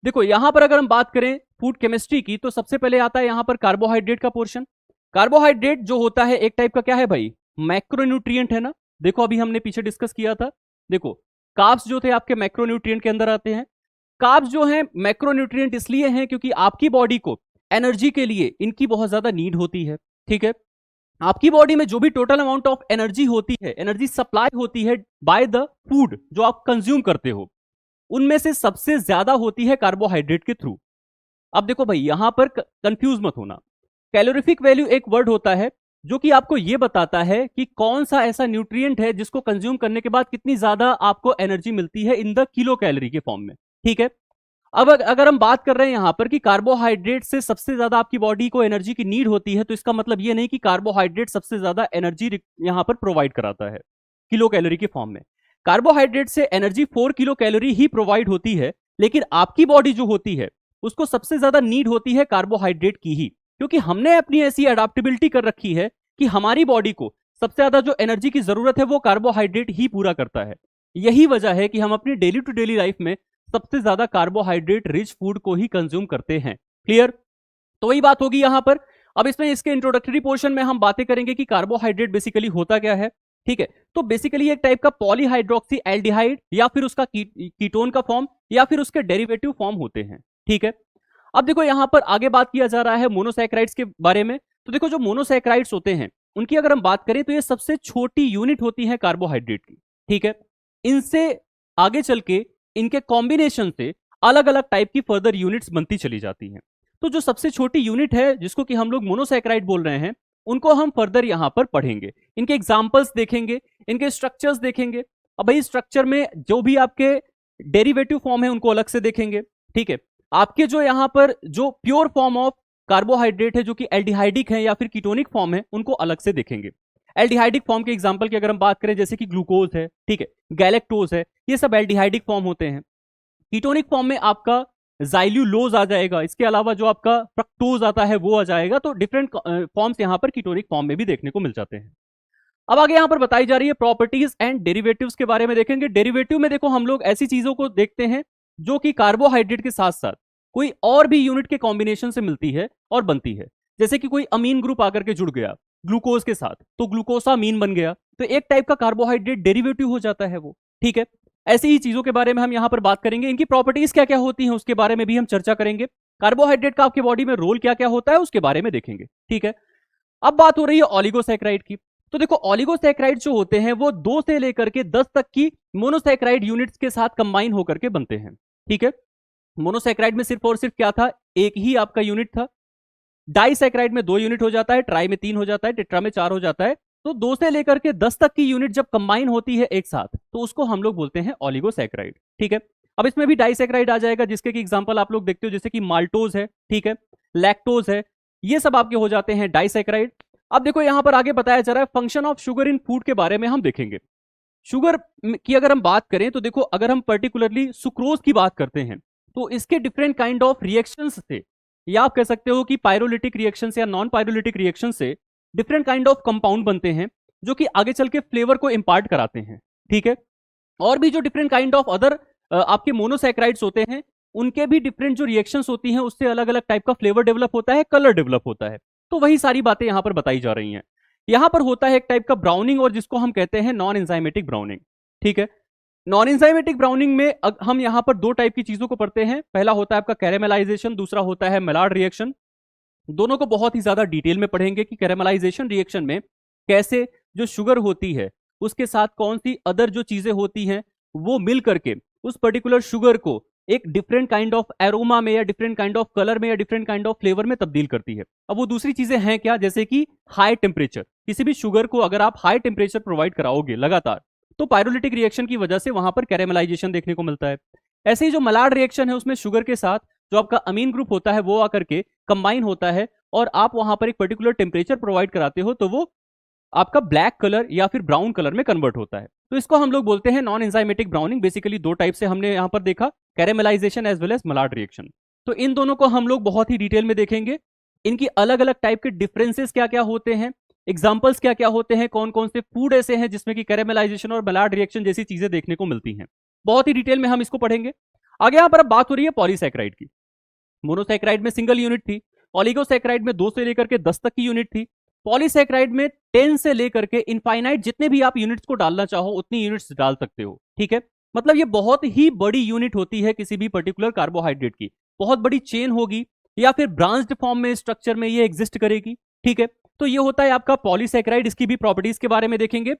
देखो, यहां पर अगर हम बात करें फूड केमिस्ट्री की, तो सबसे पहले आता है यहां पर कार्बोहाइड्रेट का पोर्शन। कार्बोहाइड्रेट जो होता है एक टाइप का क्या है भाई, मैक्रोन्यूट्रिएंट है ना। देखो, अभी हमने पीछे डिस्कस किया था, देखो कार्ब्स जो थे आपके मैक्रोन्यूट्रिएंट के अंदर आते हैं। कार्ब्स जो हैं मैक्रोन्यूट्रिएंट इसलिए हैं क्योंकि आपकी बॉडी को एनर्जी के लिए इनकी बहुत ज्यादा नीड होती है, ठीक है। आपकी बॉडी में जो भी टोटल अमाउंट ऑफ एनर्जी होती है, एनर्जी सप्लाई होती है बाय द फूड जो आप कंज्यूम करते हो, उनमें से सबसे ज्यादा होती है कार्बोहाइड्रेट के थ्रू। अब देखो भाई, यहां पर कंफ्यूज मत होना, कैलोरीफिक वैल्यू एक वर्ड होता है जो कि आपको यह बताता है कि कौन सा ऐसा न्यूट्रिएंट है जिसको कंज्यूम करने के बाद कितनी ज्यादा आपको एनर्जी मिलती है इन द किलो कैलोरी के फॉर्म में, ठीक है। अब अगर हम बात कर रहे हैं यहां पर कि कार्बोहाइड्रेट से सबसे ज्यादा आपकी बॉडी को एनर्जी की नीड होती है, तो इसका मतलब यह नहीं कि कार्बोहाइड्रेट सबसे ज्यादा एनर्जी यहां पर प्रोवाइड कराता है किलो कैलोरी के फॉर्म में। कार्बोहाइड्रेट से एनर्जी 4 किलो कैलोरी ही प्रोवाइड होती है, लेकिन आपकी बॉडी जो होती है उसको सबसे ज्यादा नीड होती है कार्बोहाइड्रेट की ही, क्योंकि हमने अपनी ऐसी अडैप्टेबिलिटी कर रखी है कि हमारी बॉडी को सबसे ज्यादा जो एनर्जी की जरूरत है वो कार्बोहाइड्रेट ही पूरा करता है। यही वजह है कि हम अपनी डेली टू डेली लाइफ में सबसे ज्यादा कार्बोहाइड्रेट रिच फूड को ही कंज्यूम करते हैं, क्लियर। तो वही बात होगी यहां पर। अब इसमें इसके इंट्रोडक्टरी पोर्शन में हम बातें करेंगे कि कार्बोहाइड्रेट बेसिकली होता क्या है, ठीक है। तो बेसिकली एक टाइप का पॉलीहाइड्रोक्सी एल्डिहाइड या फिर उसका कीटोन का फॉर्म या फिर उसके डेरिवेटिव फॉर्म होते हैं, ठीक है। अब देखो, यहां पर आगे बात किया जा रहा है मोनोसैकेराइड्स के बारे में। तो देखो, जो मोनोसैकेराइड्स होते हैं उनकी अगर हम बात करें तो ये सबसे छोटी यूनिट होती है कार्बोहाइड्रेट की, ठीक है। इनसे आगे चल के इनके कॉम्बिनेशन से अलग अलग टाइप की फर्दर यूनिट्स बनती चली जाती हैं। तो जो सबसे छोटी यूनिट है जिसको कि हम लोग मोनोसैकेराइड बोल रहे हैं, उनको हम फर्दर यहां पर पढ़ेंगे, इनके एग्जांपल्स देखेंगे, इनके स्ट्रक्चर्स देखेंगे। अब भाई स्ट्रक्चर में जो भी आपके डेरिवेटिव फॉर्म है उनको अलग से देखेंगे, ठीक है। आपके जो यहां पर जो प्योर फॉर्म ऑफ कार्बोहाइड्रेट है जो कि एल्डिहाइडिक है या फिर कीटोनिक फॉर्म है उनको अलग से देखेंगे। एल्डिहाइडिक फॉर्म के एग्जांपल की अगर हम बात करें जैसे कि ग्लूकोज है, ठीक है, गैलेक्टोज है, ये सब एल्डिहाइडिक फॉर्म होते हैं। कीटोनिक फॉर्म में आपका ज़ाइल्यूलोज आ जाएगा, इसके अलावा जो आपका फ्रक्टोज आता है वो आ जाएगा। तो डिफरेंट फॉर्म्स यहां पर कीटोनिक फॉर्म में भी देखने को मिल जाते हैं। अब आगे यहां पर बताई जा रही है प्रॉपर्टीज एंड डेरिवेटिव्स के बारे में देखेंगे। डेरिवेटिव में देखो हम लोग ऐसी चीजों को देखते हैं जो कि कार्बोहाइड्रेट के साथ साथ कोई और भी यूनिट के कॉम्बिनेशन से मिलती है और बनती है। जैसे कि कोई अमीन ग्रुप आकर के जुड़ गया ग्लूकोज के साथ तो ग्लूकोसामीन बन गया, तो एक टाइप का कार्बोहाइड्रेट डेरिवेटिव हो जाता है वो, ठीक है। ऐसी ही चीजों के बारे में हम यहां पर बात करेंगे, इनकी प्रॉपर्टीज क्या क्या होती हैं उसके बारे में भी हम चर्चा करेंगे। कार्बोहाइड्रेट का आपके बॉडी में रोल क्या क्या होता है उसके बारे में देखेंगे, ठीक है। अब बात हो रही है ऑलिगोसैकेराइड की। तो देखो ऑलिगोसैकेराइड जो होते हैं वो 2 से लेकर के 10 तक की मोनोसैकेराइड यूनिट्स के साथ कंबाइन होकर के बनते हैं, ठीक है। मोनोसैकेराइड में सिर्फ और सिर्फ क्या था, एक ही आपका यूनिट था। डाइसैकेराइड में 2 यूनिट हो जाता है, ट्राई में 3 हो जाता है, टेट्रा में 4 हो जाता है। तो 2 से लेकर के 10 तक की यूनिट जब कंबाइन होती है एक साथ तो उसको हम लोग बोलते हैं ऑलिगोसैकेराइड, ठीक है। अब इसमें भी डाइसैकेराइड आ जाएगा जिसके की एग्जांपल आप लोग देखते हो जैसे कि माल्टोज है, ठीक है, लैक्टोज है, ये सब आपके हो जाते हैं डाइसैकेराइड। अब देखो यहां पर आगे बताया जा रहा है function of sugar in food के बारे में हम देखेंगे। शुगर की अगर हम बात करें तो देखो अगर हम पर्टिकुलरली सुक्रोज की बात करते हैं तो इसके डिफरेंट काइंड ऑफ रिएक्शंस से, या आप कह सकते हो कि पायरोलिटिक रिएक्शन से या नॉन पायरोलिटिक रिएक्शन से डिफरेंट काइंड ऑफ कंपाउंड बनते हैं जो कि आगे चल के फ्लेवर को इंपार्ट कराते हैं, ठीक है। और भी जो डिफरेंट काइंड ऑफ अदर आपके मोनोसैकेराइड्स होते हैं उनके भी डिफरेंट जो रिएक्शंस होती हैं उससे अलग अलग टाइप का फ्लेवर डेवलप होता है, कलर डेवलप होता है। तो वही सारी बातें यहां पर बताई जा रही हैं। यहां पर होता है एक टाइप का ब्राउनिंग और जिसको हम कहते हैं नॉन एंजाइमेटिक ब्राउनिंग, ठीक है। नॉन एंजाइमेटिक ब्राउनिंग में हम यहां पर 2 टाइप की चीजों को पढ़ते हैं। पहला होता है आपका कैरेमलाइजेशन, दूसरा होता है मेलार्ड रिएक्शन। दोनों को बहुत ही ज्यादा डिटेल में पढ़ेंगे कि कैरेमलाइजेशन रिएक्शन में कैसे जो शुगर होती है उसके साथ कौन सी अदर जो चीजें होती हैं वो मिल करके उस पर्टिकुलर शुगर को एक डिफरेंट काइंड ऑफ एरोमा में या डिफरेंट काइंड ऑफ कलर में या डिफरेंट काइंड ऑफ फ्लेवर में तब्दील करती है। अब वो दूसरी चीजें हैं क्या, जैसे कि हाई टेम्परेचर। किसी भी शुगर को अगर आप हाई टेम्परेचर प्रोवाइड कराओगे लगातार तो पायरोलिटिक रिएक्शन की वजह से वहां पर कैरेमलाइजेशन देखने को मिलता है। ऐसे ही जो मलाड रिएक्शन है उसमें शुगर के साथ जो आपका अमीन ग्रुप होता है वो आकर के कंबाइन होता है और आप वहां पर एक पर्टिकुलर टेम्परेचर प्रोवाइड कराते हो तो वो आपका ब्लैक कलर या फिर ब्राउन कलर में कन्वर्ट होता है। तो इसको हम लोग बोलते हैं non enzymatic browning. Basically 2 type से हमने यहां पर देखा, caramelization as well as Maillard reaction. तो इन दोनों को हम लोग बहुत ही डिटेल में देखेंगे, इनकी अलग अलग टाइप के डिफरेंसेस क्या क्या होते हैं, एग्जाम्पल्स क्या क्या होते हैं, कौन कौन से फूड ऐसे हैं जिसमें कि कैरेमलाइजेशन और मलाड रिएक्शन जैसी चीजें देखने को मिलती हैं। बहुत ही डिटेल में हम इसको पढ़ेंगे। आगे यहां पर अब बात हो रही है पॉलीसैकेराइड की। मोनोसैकेराइड में सिंगल यूनिट थी, ऑलिगोसैकेराइड में 2 से लेकर के 10 तक की यूनिट थी, पॉलीसैकेराइड में 10 से लेकर के इनफाइनाइट जितने भी आप यूनिट्स को डालना चाहो उतनी यूनिट्स डाल सकते हो, ठीक है। मतलब ये बहुत ही बड़ी यूनिट होती है किसी भी पर्टिकुलर कार्बोहाइड्रेट की, बहुत बड़ी चेन होगी या फिर ब्रांच्ड फॉर्म में स्ट्रक्चर में ये एग्जिस्ट करेगी, ठीक है। तो ये होता है आपका पॉलीसैकेराइड। इसकी भी प्रॉपर्टीज के बारे में देखेंगे,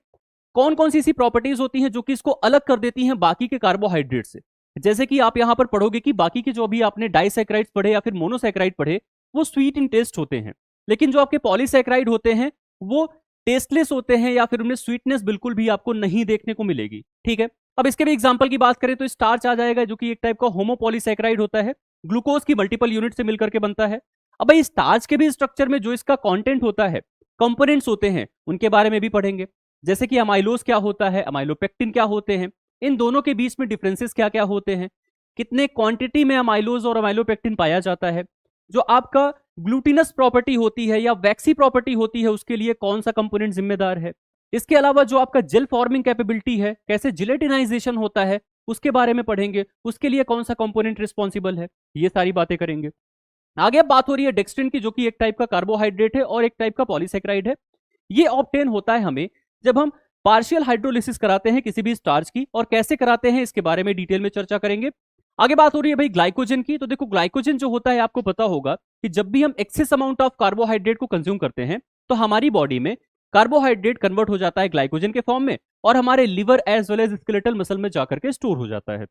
कौन कौन सी ऐसी प्रॉपर्टीज होती हैं जो कि इसको अलग कर देती हैं बाकी के कार्बोहाइड्रेट से। जैसे कि आप यहां पर पढ़ोगे कि बाकी के जो भी आपने डाइसैकेराइड्स पढ़े या फिर मोनोसैकेराइड पढ़े वो स्वीट इन टेस्ट होते हैं, लेकिन जो आपके पॉलीसैकेराइड होते हैं वो टेस्टलेस होते हैं या फिर उनमें स्वीटनेस बिल्कुल भी आपको नहीं देखने को मिलेगी, ठीक है। अब इसके भी एग्जांपल की बात करें तो स्टार्च आ जाएगा जो कि एक टाइप का होमोपॉलीसैकेराइड होता है, ग्लूकोज की मल्टीपल यूनिट से मिलकर के बनता है। अब भाई स्टार्च के भी स्ट्रक्चर में जो इसका कंटेंट होता है, कंपोनेंट्स होते हैं, उनके बारे में भी पढ़ेंगे। जैसे कि अमाइलोज क्या होता है, अमाइलोपेक्टिन क्या होते हैं, इन दोनों के बीच में डिफरेंसेस क्या क्या होते हैं, कितने क्वांटिटी में अमाइलोज और अमाइलोपेक्टिन पाया जाता है, जो आपका ग्लूटिनस प्रॉपर्टी होती है या वैक्सी प्रॉपर्टी होती है उसके लिए कौन सा कंपोनेंट जिम्मेदार है। इसके अलावा जो आपका जेल फॉर्मिंग कैपेबिलिटी है, कैसे जिलेटिनाइजेशन होता है उसके बारे में पढ़ेंगे, उसके लिए कौन सा कंपोनेंट रिस्पॉन्सिबल है, ये सारी बातें करेंगे। आगे अब बात हो रही है डेक्स्ट्रिन की जो कि एक टाइप का कार्बोहाइड्रेट है और एक टाइप का पॉलीसैकेराइड है। ये ऑब्टेन होता है हमें जब हम पार्शियल हाइड्रोलिसिस कराते हैं किसी भी स्टार्च की, और कैसे कराते हैं इसके बारे में डिटेल में चर्चा करेंगे। आगे बात हो रही है भाई ग्लाइकोजन की। तो देखो ग्लाइकोजन जो होता है आपको पता होगा कि जब भी हम एक्सेस अमाउंट ऑफ कार्बोहाइड्रेट को कंज्यूम करते हैं तो हमारी बॉडी में कार्बोहाइड्रेट कन्वर्ट हो जाता है ग्लाइकोजन के फॉर्म में और हमारे liver as well as skeletal muscle में जाकर के स्टोर हो जाता है।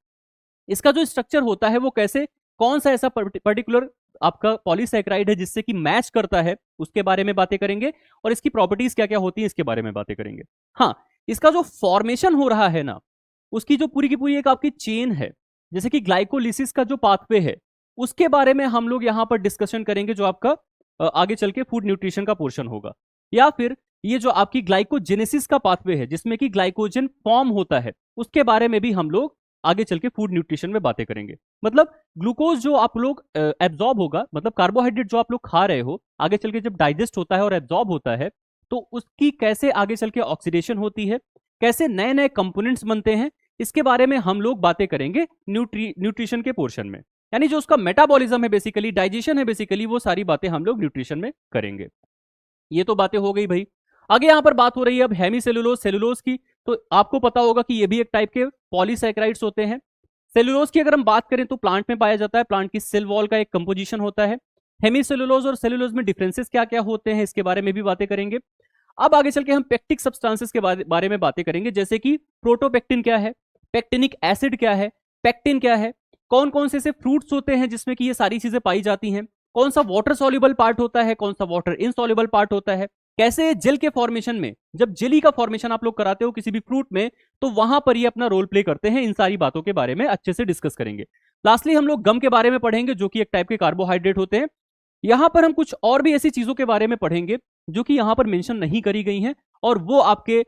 इसका जो स्ट्रक्चर होता है वो कैसे कौन सा ऐसा पर्टिकुलर आपका पॉलीसैकेराइड है जिससे कि मैच करता है, उसके बारे में बातें करेंगे, और इसकी प्रॉपर्टीज क्या क्या होती है इसके बारे में बातें करेंगे। हाँ, इसका जो फॉर्मेशन हो रहा है ना, उसकी जो पूरी की पूरी एक आपकी चेन है, जैसे कि ग्लाइकोलिसिस का जो पाथवे है, उसके बारे में हम लोग यहां पर डिस्कशन करेंगे, जो आपका आगे चल के फूड न्यूट्रिशन का पोर्शन होगा। या फिर ये जो आपकी ग्लाइकोजेनेसिस का पाथवे है, जिसमें कि ग्लाइकोजन फॉर्म होता है, उसके बारे में भी हम लोग आगे चल के फूड न्यूट्रिशन में बातें करेंगे। मतलब ग्लूकोज जो आप लोग एब्जॉर्ब होगा, मतलब कार्बोहाइड्रेट जो आप लोग खा रहे हो, आगे चल के जब डाइजेस्ट होता है और एब्जॉर्ब होता है, तो उसकी कैसे आगे चल के ऑक्सीडेशन होती है, कैसे नए नए कंपोनेंट्स बनते हैं, इसके बारे में हम लोग बातें करेंगे न्यूट्रिशन के पोर्शन में। यानी जो उसका मेटाबॉलिज्म है, बेसिकली डाइजेशन है, बेसिकली वो सारी बातें हम लोग न्यूट्रिशन में करेंगे। ये तो बातें हो गई भाई। आगे यहां पर बात हो रही है अब हेमीसेलुलोज सेलुलोज की। तो आपको पता होगा कि ये भी एक टाइप के पॉलीसैकेराइड्स होते हैं। सेलुलोज की अगर हम बात करें तो प्लांट में पाया जाता है, प्लांट की सेल वॉल का एक कंपोजिशन होता है। हेमीसेलुलोज और सेलुलोज में डिफरेंसेस क्या क्या होते हैं, इसके बारे में भी बातें करेंगे। अब आगे चल के हम पेक्टिक सब्सटेंसेस के बारे में बातें करेंगे, जैसे कि प्रोटोपेक्टिन क्या है, पेक्टिनिक एसिड क्या है, पेक्टिन क्या है, कौन कौन से ऐसे फ्रूट्स होते हैं जिसमें कि ये सारी चीजें पाई जाती हैं, कौन सा वाटर सॉल्युबल पार्ट होता है, कौन सा वाटर इनसॉल्युबल पार्ट होता है, कैसे जेल के फॉर्मेशन में, जब जेली का फॉर्मेशन आप लोग कराते हो किसी भी फ्रूट में, तो वहां पर ये अपना रोल प्ले करते हैं। इन सारी बातों के बारे में अच्छे से डिस्कस करेंगे। लास्टली हम लोग गम के बारे में पढ़ेंगे, जो कि एक टाइप के कार्बोहाइड्रेट होते हैं। यहां पर हम कुछ और भी ऐसी चीजों के बारे में पढ़ेंगे जो कि यहां पर मेंशन नहीं करी गई हैं, और वो आपके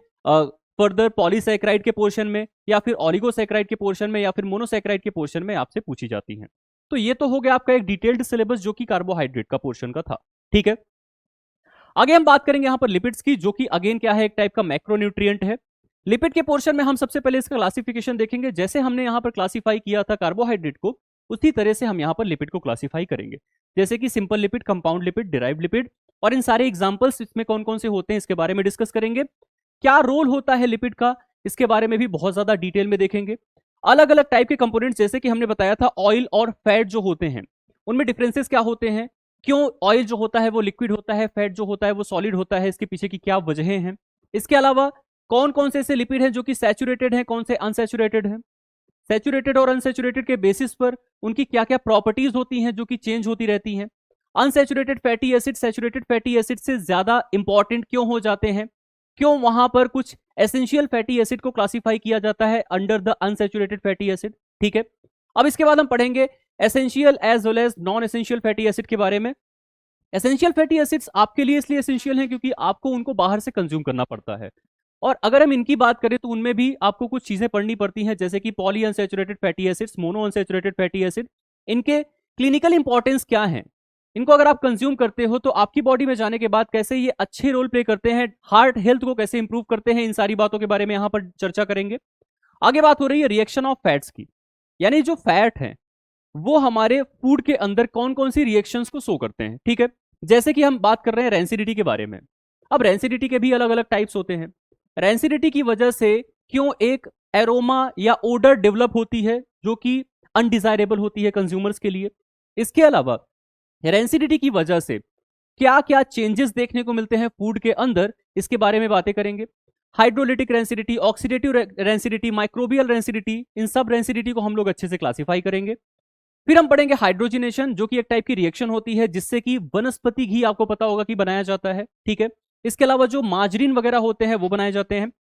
फर्दर पॉलीसैकेराइड के पोर्शन में, या फिर ऑलिगोसैकेराइड के पोर्शन में, या फिर मोनोसैकेराइड के पोर्शन में आपसे पूछी जाती हैं। तो ये तो हो गया आपका एक डिटेल्ड सिलेबस जो कि कार्बोहाइड्रेट का पोर्शन का था। ठीक है, आगे हम बात करेंगे यहां पर लिपिड्स की, जो कि अगेन क्या है, एक टाइप का मैक्रोन्यूट्रिएंट है। लिपिड के पोर्शन में हम सबसे पहले इसका क्लासिफिकेशन देखेंगे। जैसे हमने यहां पर क्लासिफाई किया था कार्बोहाइड्रेट को, उसी तरह से हम यहां पर लिपिड को क्लासिफाई करेंगे, जैसे कि simple lipid, compound lipid, derived lipid, और इन सारे एग्जांपल्स इसमें कौन कौन से होते हैं इसके बारे में डिस्कस करेंगे। क्या रोल होता है लिपिड का, इसके बारे में भी बहुत ज्यादा डिटेल में देखेंगे। अलग अलग टाइप के कंपोनेंट्स, जैसे कि हमने बताया था ऑयल और फैट जो होते हैं, उनमें डिफरेंसेस क्या होते हैं, क्यों ऑयल जो होता है वो लिक्विड होता है, फैट जो होता है वो सॉलिड होता है, इसके पीछे की क्या वजहें हैं। इसके अलावा कौन कौन से ऐसे लिपिड हैं जो कि सैचुरेटेड हैं, कौन से अनसैचुरेटेड हैं, सैचुरेटेड और अनसैचुरेटेड के बेसिस पर उनकी क्या क्या प्रॉपर्टीज होती हैं जो कि चेंज होती रहती हैं। Unsaturated fatty acid saturated fatty acid से ज्यादा इंपॉर्टेंट क्यों हो जाते हैं, क्यों वहां पर कुछ एसेंशियल फैटी एसिड को क्लासिफाई किया जाता है under the unsaturated fatty acid. ठीक है, अब इसके बाद हम पढ़ेंगे essential as well as non essential fatty acid के बारे में। एसेंशियल फैटी एसिड्स आपके लिए इसलिए एसेंशियल हैं क्योंकि आपको उनको बाहर से कंज्यूम करना पड़ता है, और अगर हम इनकी बात करें तो उनमें भी आपको कुछ चीजें पढ़नी पड़ती हैं, जैसे कि poly unsaturated fatty acids, mono unsaturated fatty acid. इनके क्लिनिकल इंपॉर्टेंस क्या है, इनको अगर आप कंज्यूम करते हो तो आपकी बॉडी में जाने के बाद कैसे ये अच्छे रोल प्ले करते हैं, हार्ट हेल्थ को कैसे इंप्रूव करते हैं, इन सारी बातों के बारे में यहां पर चर्चा करेंगे। आगे बात हो रही है रिएक्शन ऑफ फैट्स की, यानी जो फैट है वो हमारे फूड के अंदर कौन कौन सी रिएक्शंस को शो करते हैं। ठीक है, जैसे कि हम बात कर रहे हैं रेंसिडिटी के बारे में। अब रेंसिडिटी के भी अलग अलग टाइप्स होते हैं। रेंसिडिटी की वजह से क्यों एक एरोमा या ओडर डेवलप होती है जो कि अनडिजायरेबल होती है कंज्यूमर्स के लिए। इसके अलावा रेंसिडिटी की वजह से क्या क्या चेंजेस देखने को मिलते हैं फूड के अंदर, इसके बारे में बातें करेंगे। Hydrolytic rancidity, oxidative rancidity, microbial rancidity, इन सब रेंसिडिटी को हम लोग अच्छे से क्लासिफाई करेंगे। फिर हम पढ़ेंगे हाइड्रोजिनेशन, जो कि एक टाइप की रिएक्शन होती है जिससे कि वनस्पति घी आपको पता होगा कि बनाया जाता है। ठीक है, इसके अलावा जो मार्जरीन वगैरह होते हैं वो बनाए जाते हैं।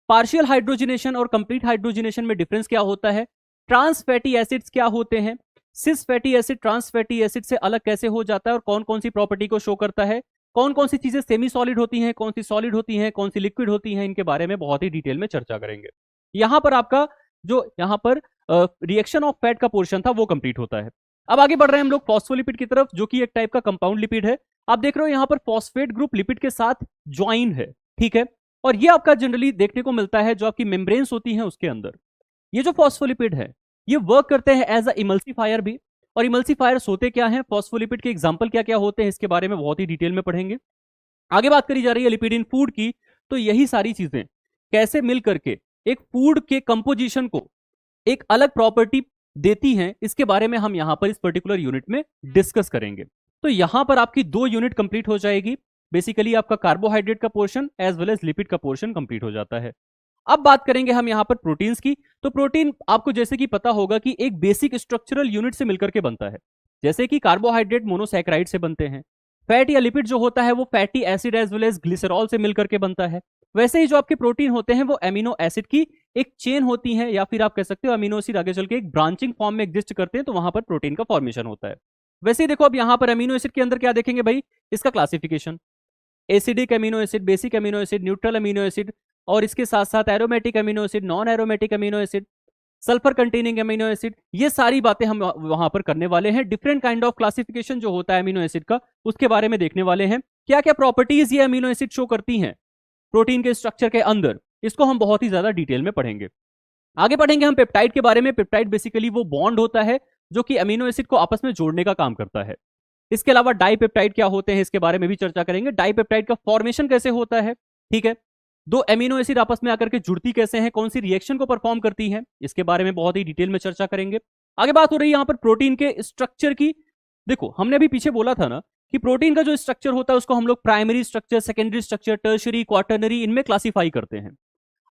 पार्शियल हाइड्रोजिनेशन और कंप्लीट हाइड्रोजिनेशन में डिफरेंस क्या होता है, ट्रांस फैटी एसिड्स क्या होते हैं, cis fatty acid trans fatty acid से अलग कैसे हो जाता है और कौन कौन सी प्रॉपर्टी को शो करता है, कौन कौन सी चीजें सेमी सॉलिड होती हैं, कौन सी सॉलिड होती हैं, कौन सी लिक्विड होती हैं, इनके बारे में बहुत ही डिटेल में चर्चा करेंगे। यहां पर आपका जो यहां पर रिएक्शन ऑफ फैट का पोर्शन था वो कंप्लीट होता है। अब आगे बढ़ रहे हैं हम लोग फॉस्फोलिपिड की तरफ, जो कि एक टाइप का कंपाउंड लिपिड है। आप देख रहे हो यहां पर फॉस्फेट ग्रुप लिपिड के साथ ज्वाइन है। ठीक है, और ये आपका जनरली देखने को मिलता है जो आपकी मेम्ब्रेन्स होती हैं उसके अंदर। ये जो फॉस्फोलिपिड है ये वर्क करते हैं एज अ इमल्सिफायर भी, और इमल्सिफायर्स होते क्या हैं, फॉस्फोलिपिड के एग्जांपल क्या क्या होते हैं, इसके बारे में बहुत ही डिटेल में पढ़ेंगे। आगे बात करी जा रही है लिपिड इन फूड की, तो यही सारी चीजें कैसे मिल करके एक फूड के कंपोजिशन को एक अलग प्रॉपर्टी देती हैं, इसके बारे में हम यहां पर इस पर्टिकुलर यूनिट में डिस्कस करेंगे। तो यहां पर आपकी 2 यूनिट कंप्लीट हो जाएगी। बेसिकली आपका कार्बोहाइड्रेट का portion as well as lipid का पोर्शन कंप्लीट हो जाता है। अब बात करेंगे हम यहाँ पर प्रोटीन्स की। तो प्रोटीन आपको जैसे कि पता होगा कि एक बेसिक स्ट्रक्चरल यूनिट से मिलकर के बनता है, जैसे कि कार्बोहाइड्रेट मोनोसैकेराइड से बनते हैं। फैट या लिपिड जो होता है वो fatty acid as well as glycerol से मिलकर के बनता है। वैसे ही जो आपके प्रोटीन होते हैं वो एमिनो एसिड की एक चेन होती है, या फिर आप कह सकते हो अमीनो एसिड आगे चल के एक ब्रांचिंग फॉर्म में एग्जिस्ट करते हैं, तो वहां पर प्रोटीन का फॉर्मेशन होता है। वैसे ही देखो अब यहाँ पर अमीनो एसिड के अंदर क्या देखेंगे भाई, इसका classification, acidic amino acid, basic amino acid, neutral amino acid, और इसके साथ साथ aromatic amino acid, non aromatic amino acid, sulphur containing amino acid, ये सारी बातें हम वहां पर करने वाले हैं। डिफरेंट काइंड ऑफ क्लासिफिकेशन जो होता है अमीनो एसिड का, उसके बारे में देखने वाले हैं। क्या क्या प्रॉपर्टीज ये अमीनो एसिड शो करती हैं प्रोटीन के स्ट्रक्चर के अंदर, इसको हम बहुत ही ज्यादा डिटेल में पढ़ेंगे। आगे पढ़ेंगे हम पेप्टाइड के बारे में। पेप्टाइड बेसिकली वो बॉन्ड होता है जो कि अमीनो एसिड को आपस में जोड़ने का काम करता है। इसके अलावा डाइपेप्टाइड क्या होते हैं, इसके बारे में भी चर्चा करेंगे। डाइपेप्टाइड का फॉर्मेशन कैसे होता है, ठीक है, दो अमीनो एसिड आपस में आकर के जुड़ती कैसे हैं, कौन सी रिएक्शन को परफॉर्म करती हैं, इसके बारे में बहुत ही डिटेल में चर्चा करेंगे। आगे बात हो रही है यहां पर प्रोटीन के स्ट्रक्चर की। देखो हमने अभी पीछे बोला था ना कि प्रोटीन का जो स्ट्रक्चर होता है उसको हम लोग primary structure, secondary structure, tertiary, quaternary, इनमें क्लासिफाई करते हैं।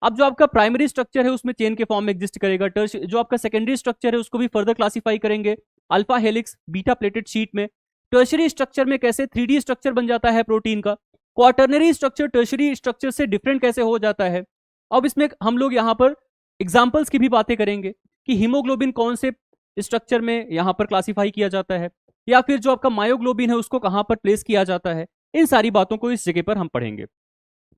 अब जो आपका प्राइमरी स्ट्रक्चर है उसमें चेन के फॉर्म में एग्जिस्ट करेगा। जो आपका सेकेंडरी स्ट्रक्चर है उसको भी फर्दर क्लासिफाई करेंगे alpha helix, beta pleated sheet में। टर्शरी स्ट्रक्चर में कैसे 3D स्ट्रक्चर बन जाता है प्रोटीन का। क्वाटरनरी स्ट्रक्चर टर्शरी स्ट्रक्चर से डिफरेंट कैसे हो जाता है। अब इसमें हम लोग यहाँ पर एग्जाम्पल्स की भी बातें करेंगे कि हीमोग्लोबिन कौन से स्ट्रक्चर में यहाँ पर क्लासिफाई किया जाता है, या फिर जो आपका मायोग्लोबिन है उसको कहाँ पर प्लेस किया जाता है। इन सारी बातों को इस जगह पर हम पढ़ेंगे।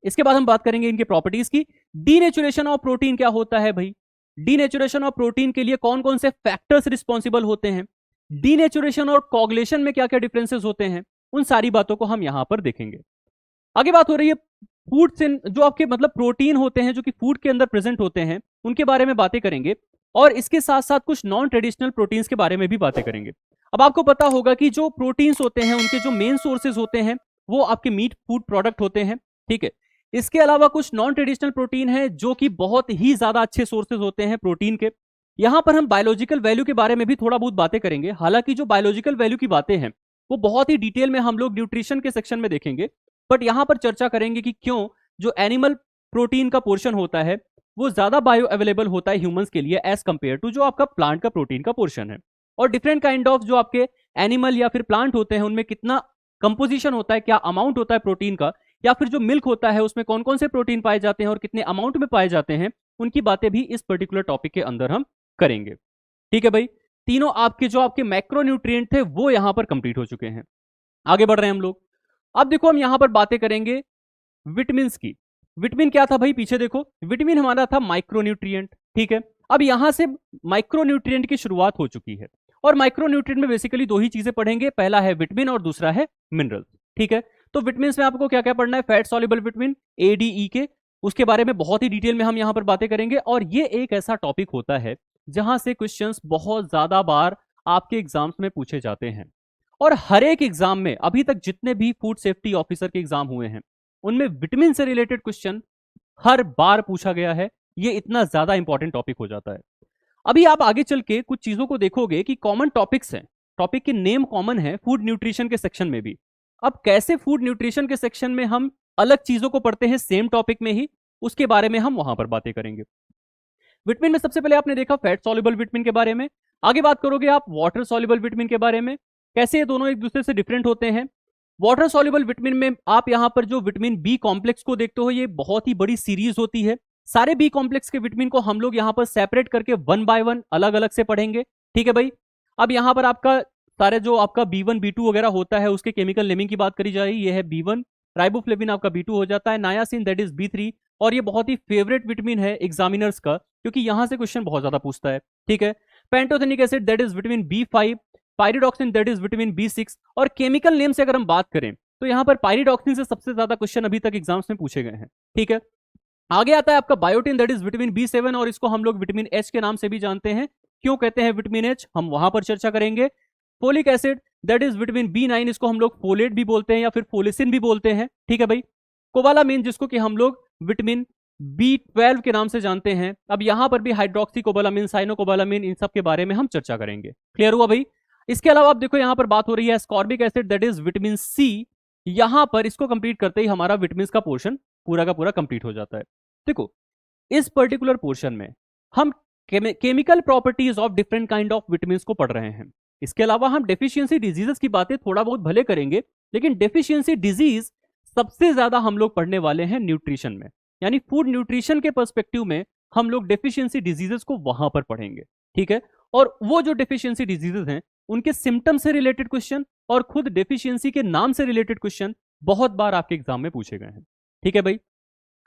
इसके बाद हम बात करेंगे इनके प्रॉपर्टीज की। डीनेचुरेशन ऑफ प्रोटीन क्या होता है भाई, डीनेचुरेशन ऑफ प्रोटीन के लिए कौन कौन से फैक्टर्स रिस्पॉन्सिबल होते हैं, डीनेचुरेशन और कोगुलेशन में क्या क्या डिफरेंसेस होते हैं, उन सारी बातों को हम यहां पर देखेंगे। आगे बात हो रही है फूड से जो आपके मतलब प्रोटीन होते हैं जो कि फूड के अंदर प्रेजेंट होते हैं, उनके बारे में बातें करेंगे, और इसके साथ साथ कुछ नॉन ट्रेडिशनल प्रोटीन्स के बारे में भी बातें करेंगे। अब आपको पता होगा कि जो प्रोटीन्स होते हैं उनके जो मेन सोर्सेज होते हैं वो आपके मीट फूड प्रोडक्ट होते हैं, ठीक है। इसके अलावा कुछ नॉन ट्रेडिशनल प्रोटीन है जो कि बहुत ही ज्यादा अच्छे सोर्सेज होते हैं प्रोटीन के। यहां पर हम बायोलॉजिकल वैल्यू के बारे में भी थोड़ा बहुत बातें करेंगे। हालांकि जो बायोलॉजिकल वैल्यू की बातें हैं वो बहुत ही डिटेल में हम लोग न्यूट्रिशन के सेक्शन में देखेंगे, बट यहां पर चर्चा करेंगे कि क्यों जो एनिमल प्रोटीन का पोर्शन होता है वो ज्यादा बायो अवेलेबल होता है ह्यूमंस के लिए एज कंपेयर टू जो आपका प्लांट का प्रोटीन का पोर्शन है। और डिफरेंट काइंड ऑफ जो आपके एनिमल या फिर प्लांट होते हैं उनमें कितना कंपोजिशन होता है, क्या अमाउंट होता है प्रोटीन का, या फिर जो मिल्क होता है उसमें कौन कौन से प्रोटीन पाए जाते हैं और कितने अमाउंट में पाए जाते हैं, उनकी बातें भी इस पर्टिकुलर टॉपिक के अंदर हम करेंगे। ठीक है भाई, तीनों आपके जो आपके मैक्रोन्यूट्रिएंट थे वो यहां पर कंप्लीट हो चुके हैं। आगे बढ़ रहे हैं हम लोग। अब देखो हम यहां पर बातें करेंगे विटामिन की। विटामिन क्या था भाई, पीछे देखो, विटामिन हमारा था माइक्रोन्यूट्रिएंट, ठीक है। अब यहां से माइक्रोन्यूट्रिएंट की शुरुआत हो चुकी है, और माइक्रोन्यूट्रिएंट में बेसिकली दो ही चीजें पढ़ेंगे, पहला है विटामिन और दूसरा है मिनरल, ठीक है। तो विटामिन में आपको क्या क्या पढ़ना है, fat soluble vitamin A, D, E K, उसके बारे में बहुत ही डिटेल में हम यहां पर बातें करेंगे। और ये एक ऐसा टॉपिक होता है जहां से क्वेश्चंस बहुत ज्यादा बार आपके एग्जाम्स में पूछे जाते हैं, और हर एक एग्जाम में अभी तक जितने भी फूड सेफ्टी ऑफिसर के एग्जाम हुए हैं उनमें विटामिन से रिलेटेड क्वेश्चन हर बार पूछा गया है। ये इतना ज्यादा इंपॉर्टेंट टॉपिक हो जाता है। अभी आप आगे चल के कुछ चीजों को देखोगे कि कॉमन टॉपिक्स हैं, टॉपिक के नेम कॉमन है फूड न्यूट्रिशन के सेक्शन में भी। अब कैसे फूड न्यूट्रिशन के सेक्शन में हम अलग चीजों को पढ़ते हैं सेम टॉपिक में ही, उसके बारे में हम वहां पर बातें करेंगे। विटामिन में सबसे पहले आपने देखा फैट सॉल्युबल विटामिन के बारे में, आगे बात करोगे आप वाटर सॉल्युबल विटामिन के बारे में, कैसे ये दोनों एक दूसरे से डिफरेंट होते हैं। वाटर सॉल्युबल विटामिन में आप यहां पर जो विटामिन बी कॉम्प्लेक्स को देखते हो, ये बहुत ही बड़ी सीरीज होती है। सारे बी कॉम्प्लेक्स के विटामिन को हम लोग यहां पर सेपरेट करके वन बाय वन अलग अलग से पढ़ेंगे, ठीक है भाई। अब यहां पर आपका सारे जो आपका B1 B2 वगैरह होता है उसके केमिकल नेमिंग की बात करी जा रही है। ये है B1, राइबोफ्लेविन आपका B2 हो जाता है, नायासिन दैट इज B3, और ये बहुत ही फेवरेट विटामिन है एग्जामिनर्स का क्योंकि यहां से क्वेश्चन बहुत ज्यादा पूछता है, ठीक है। Pantothenic acid that is vitamin B5, pyridoxine that is vitamin B6। और केमिकल नेम से अगर हम बात करें तो यहाँ पर पायरिडॉक्सिन से सबसे ज्यादा क्वेश्चन अभी तक एग्जाम्स में पूछे गए हैं, ठीक है। आगे आता है आपका biotin that is vitamin B7, और इसको हम लोग विटामिन H के नाम से भी जानते हैं। क्यों कहते हैं विटामिन H, हम वहां पर चर्चा करेंगे। Folic acid that is vitamin B9, इसको हम लोग फोलेट भी बोलते हैं या फिर फोलिसिन भी बोलते हैं, ठीक है भाई। कोबालामिन जिसको कि हम लोग विटामिन B12 के नाम से जानते हैं। अब यहां पर भी हाइड्रोक्सी कोबालामिन, साइनोकोबालामिन, इन सब के बारे में हम चर्चा करेंगे। क्लियर हुआ भाई। इसके अलावा आप देखो यहां पर बात हो रही है ascorbic acid that is vitamin C। यहां पर इसको कंप्लीट करते ही हमारा विटामिन का पोर्शन पूरा का पूरा कंप्लीट हो जाता है। देखो इस पर्टिकुलर पोर्शन में हम chemical properties of different kind of vitamin को पढ़ रहे हैं। इसके अलावा हम डेफिशिएंसी डिजीजेस की बातें थोड़ा बहुत भले करेंगे, लेकिन डेफिशिएंसी डिजीज सबसे ज्यादा हम लोग पढ़ने वाले हैं न्यूट्रिशन में, यानी फूड न्यूट्रिशन के पर्सपेक्टिव में हम लोग डेफिशिएंसी डिजीजेस को वहां पर पढ़ेंगे। ठीक है, और वो जो डेफिशिएंसी डिजीजेस हैं उनके सिम्टम से रिलेटेड क्वेश्चन और खुद डेफिशिएंसी के नाम से रिलेटेड क्वेश्चन बहुत बार आपके एग्जाम में पूछे गए हैं। ठीक है भाई,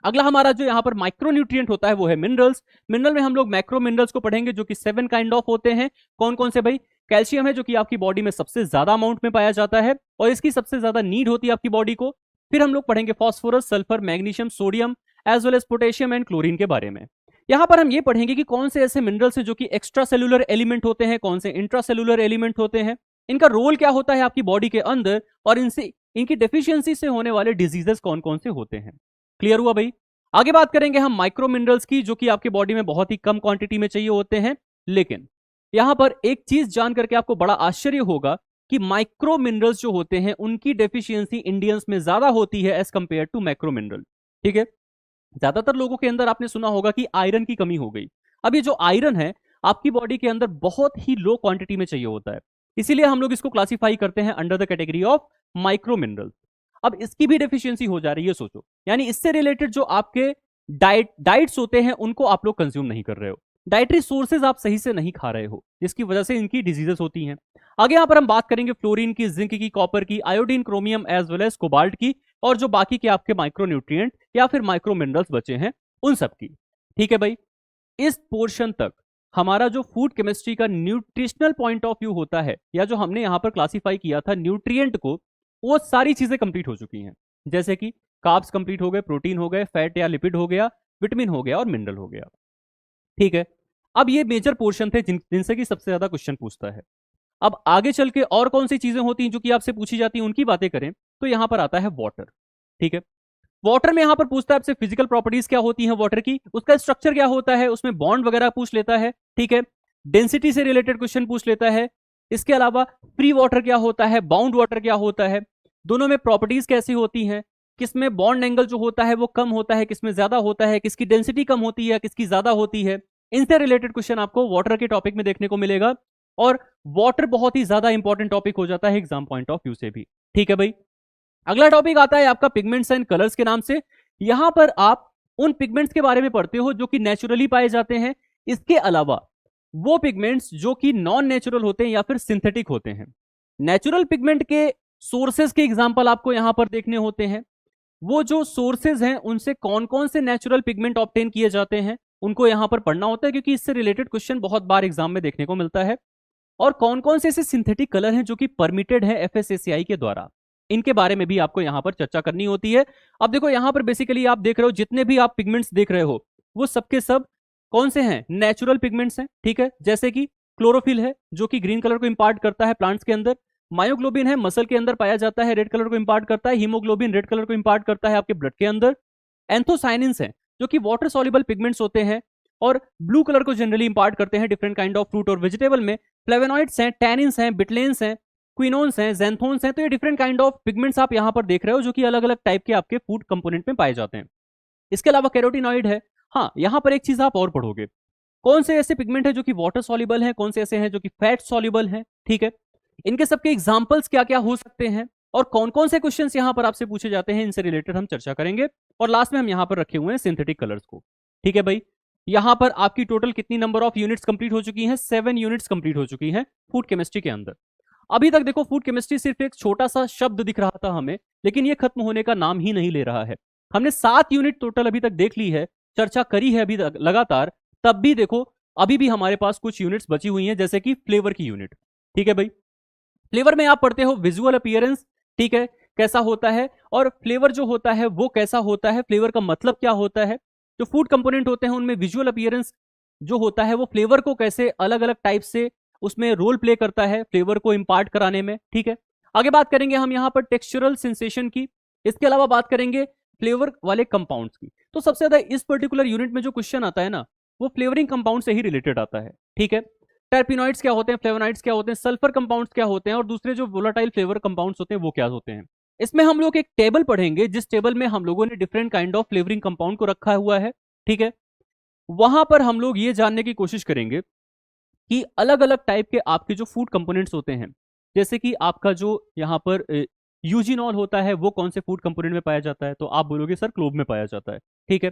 अगला हमारा जो यहाँ पर माइक्रोन्यूट्रिएंट होता है वो है मिनरल्स। मिनरल में हम लोग मैक्रो मिनरल्स को पढ़ेंगे जो कि 7 काइंड ऑफ होते हैं। कौन कौन से भाई? कैल्शियम है जो कि आपकी बॉडी में सबसे ज्यादा अमाउंट में पाया जाता है और इसकी सबसे ज्यादा नीड होती है आपकी बॉडी को। फिर हम लोग पढ़ेंगे phosphorus, sulphur, magnesium, sodium as well as potassium and chlorine के बारे में। यहाँ पर हम ये पढ़ेंगे कि कौन से ऐसे मिनरल्स हैं जो कि एक्स्ट्रा सेलुलर एलिमेंट होते हैं, कौन से इंट्रा सेलुलर एलिमेंट होते हैं, इनका रोल क्या होता है आपकी बॉडी के अंदर, और इनसे इनकी डेफिशिएंसी से होने वाले डिजीजेस कौन कौन से होते हैं। क्लियर हुआ भाई? आगे बात करेंगे हम माइक्रो मिनरल्स की जो कि आपकी बॉडी में बहुत ही कम क्वांटिटी में चाहिए होते हैं। लेकिन यहां पर एक चीज जान करके आपको बड़ा आश्चर्य होगा कि माइक्रो मिनरल्स जो होते हैं उनकी डेफिशिएंसी इंडियंस में ज्यादा होती है as compare to macro mineral. ठीक है, ज्यादातर लोगों के अंदर आपने सुना होगा कि आयरन की कमी हो गई। अब ये जो आयरन है आपकी बॉडी के अंदर बहुत ही लो क्वांटिटी में चाहिए होता है, इसीलिए हम लोग इसको क्लासिफाई करते हैं under the category of micro minerals. अब इसकी भी डेफिशिएंसी हो जा रही है, सोचो, यानी इससे रिलेटेड जो आपके डाइट्स होते हैं उनको आप लोग कंज्यूम नहीं कर रहे हो, डाइटरी सोर्सेज आप सही से नहीं खा रहे हो, जिसकी वजह से इनकी डिजीजेस होती हैं। आगे यहां पर हम बात करेंगे फ्लोरीन की, जिंक की, कॉपर की, iodine, chromium as well as cobalt की, और जो बाकी के आपके माइक्रोन्यूट्रिएंट या फिर माइक्रो मिनरल्स बचे हैं उन सब की। ठीक है भाई, इस पोर्शन तक हमारा जो फूड केमिस्ट्री का न्यूट्रिशनल पॉइंट ऑफ व्यू होता है, या जो हमने यहां पर क्लासिफाई किया था न्यूट्रिएंट को, वो सारी चीजें कंप्लीट हो चुकी हैं। जैसे कि कार्ब्स कंप्लीट हो गए, प्रोटीन हो गए, फैट या लिपिड हो गया, विटामिन हो गया और मिनरल हो गया। ठीक है, अब ये मेजर पोर्शन थे जिनसे कि सबसे ज्यादा क्वेश्चन पूछता है। अब आगे चल के और कौन सी चीजें होती हैं जो कि आपसे पूछी जाती हैं उनकी बातें करें तो यहां पर आता है वाटर। ठीक है, वाटर में यहां पर पूछता है आपसे फिजिकल प्रॉपर्टीज क्या होती हैं वाटर की, उसका स्ट्रक्चर क्या होता है, उसमें बॉन्ड वगैरह पूछ लेता है। ठीक है, डेंसिटी से रिलेटेड क्वेश्चन पूछ लेता है। इसके अलावा फ्री वाटर क्या होता है, बाउंड वाटर क्या होता है, दोनों में प्रॉपर्टीज कैसी होती हैं, किसमें बॉन्ड एंगल जो होता है वो कम होता है, किसमें ज्यादा होता है, किसकी डेंसिटी कम होती है, किसकी ज्यादा होती है, इनसे रिलेटेड क्वेश्चन आपको वाटर के टॉपिक में देखने को मिलेगा। और वाटर बहुत ही ज्यादा इंपॉर्टेंट टॉपिक हो जाता है एग्जाम पॉइंट ऑफ व्यू से भी। ठीक है भाई, अगला टॉपिक आता है आपका पिगमेंट्स एंड कलर्स के नाम से। यहां पर आप उन पिगमेंट्स के बारे में पढ़ते हो जो कि नेचुरली पाए जाते हैं, इसके अलावा वो पिगमेंट्स जो कि नॉन नेचुरल होते हैं या फिर सिंथेटिक होते हैं। नेचुरल पिगमेंट के सोर्सेज के एग्जांपल आपको यहां पर देखने होते हैं, वो जो सोर्सेज हैं उनसे कौन कौन से नेचुरल पिगमेंट ऑब्टेन किए जाते हैं उनको यहां पर पढ़ना होता है, क्योंकि इससे रिलेटेड क्वेश्चन बहुत बार एग्जाम में देखने को मिलता है। और कौन कौन से ऐसे सिंथेटिक कलर हैं जो कि परमिटेड है एफएसएससीआई के द्वारा, इनके बारे में भी आपको यहां पर चर्चा करनी होती है। अब देखो यहां पर बेसिकली आप देख रहे हो जितने भी आप पिगमेंट्स देख रहे हो वो सबके सब कौन से हैं, नेचुरल पिगमेंट्स हैं। ठीक है, जैसे कि क्लोरोफिल है जो कि ग्रीन कलर को इंपार्ट करता है प्लांट्स के अंदर, मायोग्लोबिन है मसल के अंदर पाया जाता है, रेड कलर को इंपार्ट करता है, हीमोग्लोबिन रेड कलर को इंपार्ट करता है आपके ब्लड के अंदर, एंथोसाइनिन्स हैं जो कि वाटर सॉल्युबल पिगमेंट्स होते हैं और ब्लू कलर को जनरली इंपार्ट करते हैं डिफरेंट काइंड ऑफ फ्रूट और वेजिटेबल में, फ्लेवेनॉइड्स हैं, टैनिन्स हैं, बिटलेन्स हैं, क्विनोन्स हैं, ज़ैंथोन्स हैं। तो ये डिफरेंट काइंड ऑफ पिगमेंट्स आप यहां पर देख रहे हो जो कि अलग अलग टाइप के आपके फूड कंपोनेंट में पाए जाते हैं। इसके अलावा कैरोटिनॉइड है। हाँ, यहां पर एक चीज आप और पढ़ोगे, कौन से ऐसे पिगमेंट है जो कि वाटर सॉल्युबल है, कौन से ऐसे हैं जो कि फैट सॉल्युबल है। ठीक है, इनके सबके एग्जांपल्स क्या क्या हो सकते हैं और कौन कौन से क्वेश्चंस यहां पर आपसे पूछे जाते हैं, इनसे रिलेटेड हम चर्चा करेंगे। और लास्ट में हम यहां पर रखे हुए हैं सिंथेटिक कलर्स को। ठीक है भाई, यहां पर आपकी टोटल कितनी नंबर ऑफ यूनिट्स कंप्लीट हो चुकी हैं, 7 यूनिट्स कंप्लीट हो चुकी हैं फूड केमिस्ट्री के अंदर। अभी तक देखो फूड केमिस्ट्री सिर्फ एक छोटा सा शब्द दिख रहा था हमें, लेकिन ये खत्म होने का नाम ही नहीं ले रहा है। हमने 7 यूनिट टोटल अभी तक देख ली है, चर्चा करी है अभी तक लगातार, तब भी देखो अभी भी हमारे पास कुछ यूनिट्स बची हुई हैं, जैसे कि फ्लेवर की यूनिट। ठीक है भाई, फ्लेवर में आप पढ़ते हो विजुअल अपीयरेंस। ठीक है, कैसा होता है और फ्लेवर जो होता है वो कैसा होता है, फ्लेवर का मतलब क्या होता है। जो फूड कंपोनेंट होते हैं उनमें विजुअल अपीयरेंस जो होता है वो फ्लेवर को कैसे अलग अलग टाइप से उसमें रोल प्ले करता है फ्लेवर को इंपार्ट कराने में। ठीक है, आगे बात करेंगे हम यहाँ पर टेक्सचरल सेंसेशन की, इसके अलावा बात करेंगे फ्लेवर वाले कंपाउंड्स की। तो सबसे ज्यादा इस पर्टिकुलर यूनिट में जो क्वेश्चन आता है ना वो फ्लेवरिंग कंपाउंड से ही रिलेटेड आता है। ठीक है, टर्पिनॉइड्स क्या होते हैं, फ्लेवोनॉइड्स क्या होते हैं, सल्फर कंपाउंड्स क्या होते हैं और दूसरे जो वोलाटाइल फ्लेवर कंपाउंड्स होते हैं वो क्या होते हैं। इसमें हम लोग एक टेबल पढ़ेंगे जिस टेबल में हम लोगों ने different kind of flavouring compound को रखा हुआ है। ठीक है, वहां पर हम लोग ये जानने की कोशिश करेंगे कि अलग अलग टाइप के आपके जो फूड कंपोनेंट्स होते हैं, जैसे कि आपका जो यहाँ पर यूजिनॉल होता है वो कौन से फूड कंपोनेंट में पाया जाता है, तो आप बोलोगे सर क्लोव में पाया जाता है, ठीक है।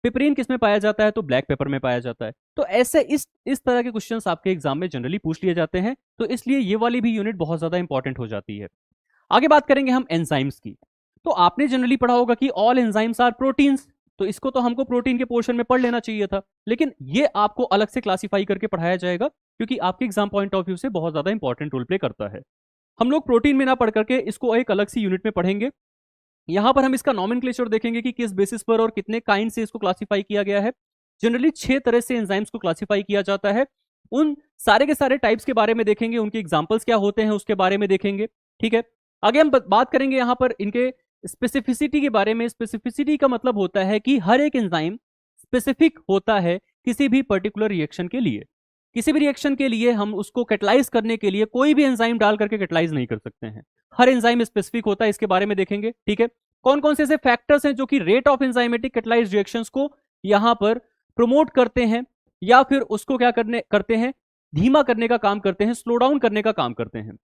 पिपरीन किस में पाया जाता है, तो ब्लैक पेपर में पाया जाता है। तो ऐसे इस तरह के क्वेश्चंस आपके एग्जाम में जनरली पूछ लिए जाते हैं, तो इसलिए ये वाली भी यूनिट बहुत ज्यादा इंपॉर्टेंट हो जाती है। आगे बात करेंगे हम एंजाइम्स की। तो आपने जनरली पढ़ा होगा कि ऑल एंजाइम्स आर प्रोटीन्स, तो इसको तो हमको प्रोटीन के पोर्शन में पढ़ लेना चाहिए था, लेकिन ये आपको अलग से क्लासिफाई करके पढ़ाया जाएगा, क्योंकि आपके एग्जाम पॉइंट ऑफ व्यू से बहुत ज्यादा इंपॉर्टेंट रोल प्ले करता है। हम लोग प्रोटीन में ना पढ़ करके इसको एक अलग सी यूनिट में पढ़ेंगे। यहां पर हम इसका नॉमेनक्लेचर देखेंगे कि किस बेसिस पर और कितने काइंड से इसको क्लासिफाई किया गया है। जनरली 6 तरह से एंजाइम्स को क्लासिफाई किया जाता है। उन सारे के सारे टाइप्स के बारे में देखेंगे, उनके एग्जांपल्स क्या होते हैं उसके बारे में देखेंगे, ठीक है। आगे हम बात करेंगे यहां पर इनके स्पेसिफिसिटी के बारे में। स्पेसिफिसिटी का मतलब होता है कि हर एक एंजाइम स्पेसिफिक होता है किसी भी पर्टिकुलर रिएक्शन के लिए। किसी भी रिएक्शन के लिए हम उसको कैटलाइज करने के लिए कोई भी एंजाइम डाल करके कैटलाइज नहीं कर सकते हैं, हर एंजाइम स्पेसिफिक होता है, इसके बारे में देखेंगे, ठीक है। कौन कौन से ऐसे फैक्टर्स हैं जो कि rate of enzymatic catalyse reactions को यहां पर प्रमोट करते हैं या फिर उसको क्या करते हैं, धीमा करने का काम करते हैं, स्लो डाउन करने का काम करते हैं।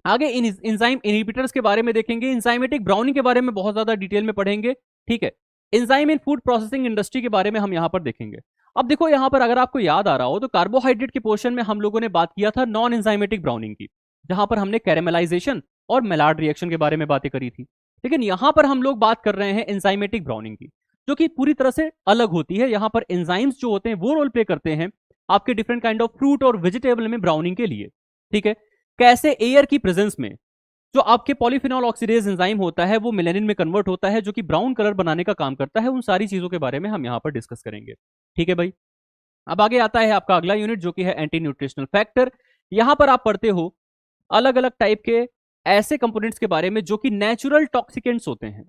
आगे इन एंजाइम इनहिबिटर्स के बारे में देखेंगे, एंजाइमेटिक ब्राउनिंग के बारे में बहुत ज्यादा डिटेल में पढ़ेंगे, ठीक है। एंजाइम इन फूड प्रोसेसिंग इंडस्ट्री के बारे में हम यहां पर देखेंगे। अब देखो यहां पर अगर आपको याद आ रहा हो तो कार्बोहाइड्रेट के पोर्शन में हम लोगों ने बात किया था नॉन एंजाइमेटिक ब्राउनिंग की, जहां पर हमने कैरेमलाइजेशन और मेलार्ड रिएक्शन के बारे में बातें करी थी। लेकिन यहां पर हम लोग बात कर रहे हैं एंजाइमेटिक ब्राउनिंग की, जो कि पूरी तरह से अलग होती है। यहां पर एंजाइम्स जो होते हैं वो रोल प्ले करते हैं आपके डिफरेंट काइंड ऑफ फ्रूट और वेजिटेबल में ब्राउनिंग के लिए, ठीक है। कैसे एयर की प्रेजेंस में जो आपके पॉलीफिनॉल ऑक्सीडेज एंजाइम होता है वो मेलानिन में कन्वर्ट होता है, जो कि ब्राउन कलर बनाने का काम करता है। उन सारी चीजों के बारे में हम यहां पर डिस्कस करेंगे, ठीक है भाई। अब आगे आता है आपका अगला यूनिट जो कि है एंटी न्यूट्रिशनल फैक्टर। यहां पर आप पढ़ते हो अलग अलग टाइप के ऐसे कंपोनेंट्स के बारे में जो कि नेचुरल टॉक्सिकेंट्स होते हैं,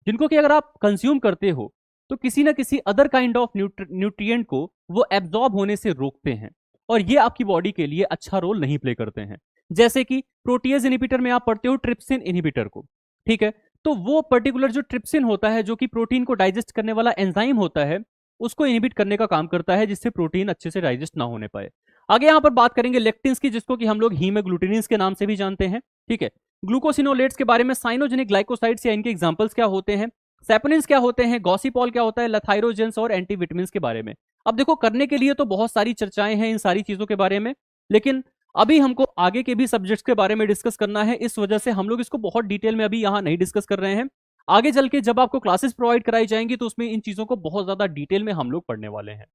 जिनको कि अगर आप कंज्यूम करते हो तो किसी ना किसी अदर काइंड ऑफ न्यूट्रिएंट को वो एब्जॉर्ब होने से रोकते हैं और ये आपकी बॉडी के लिए अच्छा रोल नहीं प्ले करते हैं। जैसे कि प्रोटीएज इनहिबिटर में आप पढ़ते हो ट्रिप्सिन इनहिबिटर को, ठीक है। तो वो पर्टिकुलर जो ट्रिप्सिन होता है जो कि प्रोटीन को डाइजेस्ट करने वाला एंजाइम होता है, उसको इनहिबिट करने का काम करता है, जिससे प्रोटीन अच्छे से डाइजेस्ट ना होने पाए। आगे यहां पर बात करेंगे लेक्टिन्स की, जिसको कि हम लोग हीमोग्लूटिनिन्स के नाम से भी जानते हैं, ठीक है। ग्लूकोसिनोलेट्स के बारे में, साइनोजेनिक ग्लाइकोसाइड्स या इनके एग्जांपल्स क्या होते हैं, सैपोनिन्स क्या होते हैं, गॉसिपॉल क्या होता है, लथाइरोजेंस और एंटीविटामिन्स के बारे में। अब देखो करने के लिए तो बहुत सारी चर्चाएं हैं इन सारी चीजों के बारे में, लेकिन अभी हमको आगे के भी सब्जेक्ट्स के बारे में डिस्कस करना है, इस वजह से हम लोग इसको बहुत डिटेल में अभी यहां नहीं डिस्कस कर रहे हैं। आगे चल के जब आपको क्लासेस प्रोवाइड कराई जाएंगी तो उसमें इन चीजों को बहुत ज्यादा डिटेल में हम लोग पढ़ने वाले हैं।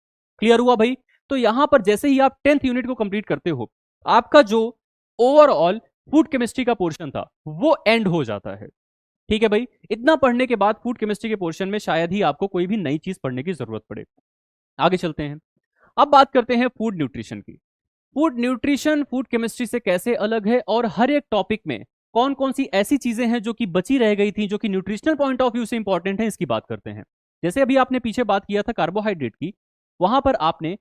क्लियर हुआ भाई? तो यहां पर जैसे ही आप 10th यूनिट को कंप्लीट करते हो, आपका जो ओवरऑल फूड केमिस्ट्री का पोर्शन था वो एंड हो जाता है, ठीक है भाई। इतना पढ़ने के बाद फूड केमिस्ट्री के पोर्शन में शायद ही आपको कोई भी नई चीज पढ़ने की जरूरत पड़े। आगे चलते हैं, अब बात करते हैं फूड न्यूट्रिशन की। फूड न्यूट्रिशन फूड केमिस्ट्री से कैसे अलग है और हर एक टॉपिक में कौन कौन सी ऐसी चीजें हैं जो कि बची रह गई थी, जो कि न्यूट्रिशनल पॉइंट ऑफ व्यू से इंपॉर्टेंट है, इसकी बात करते हैं। जैसे अभी आपने पीछे बात किया था कार्बोहाइड्रेट की, वहां पर आपने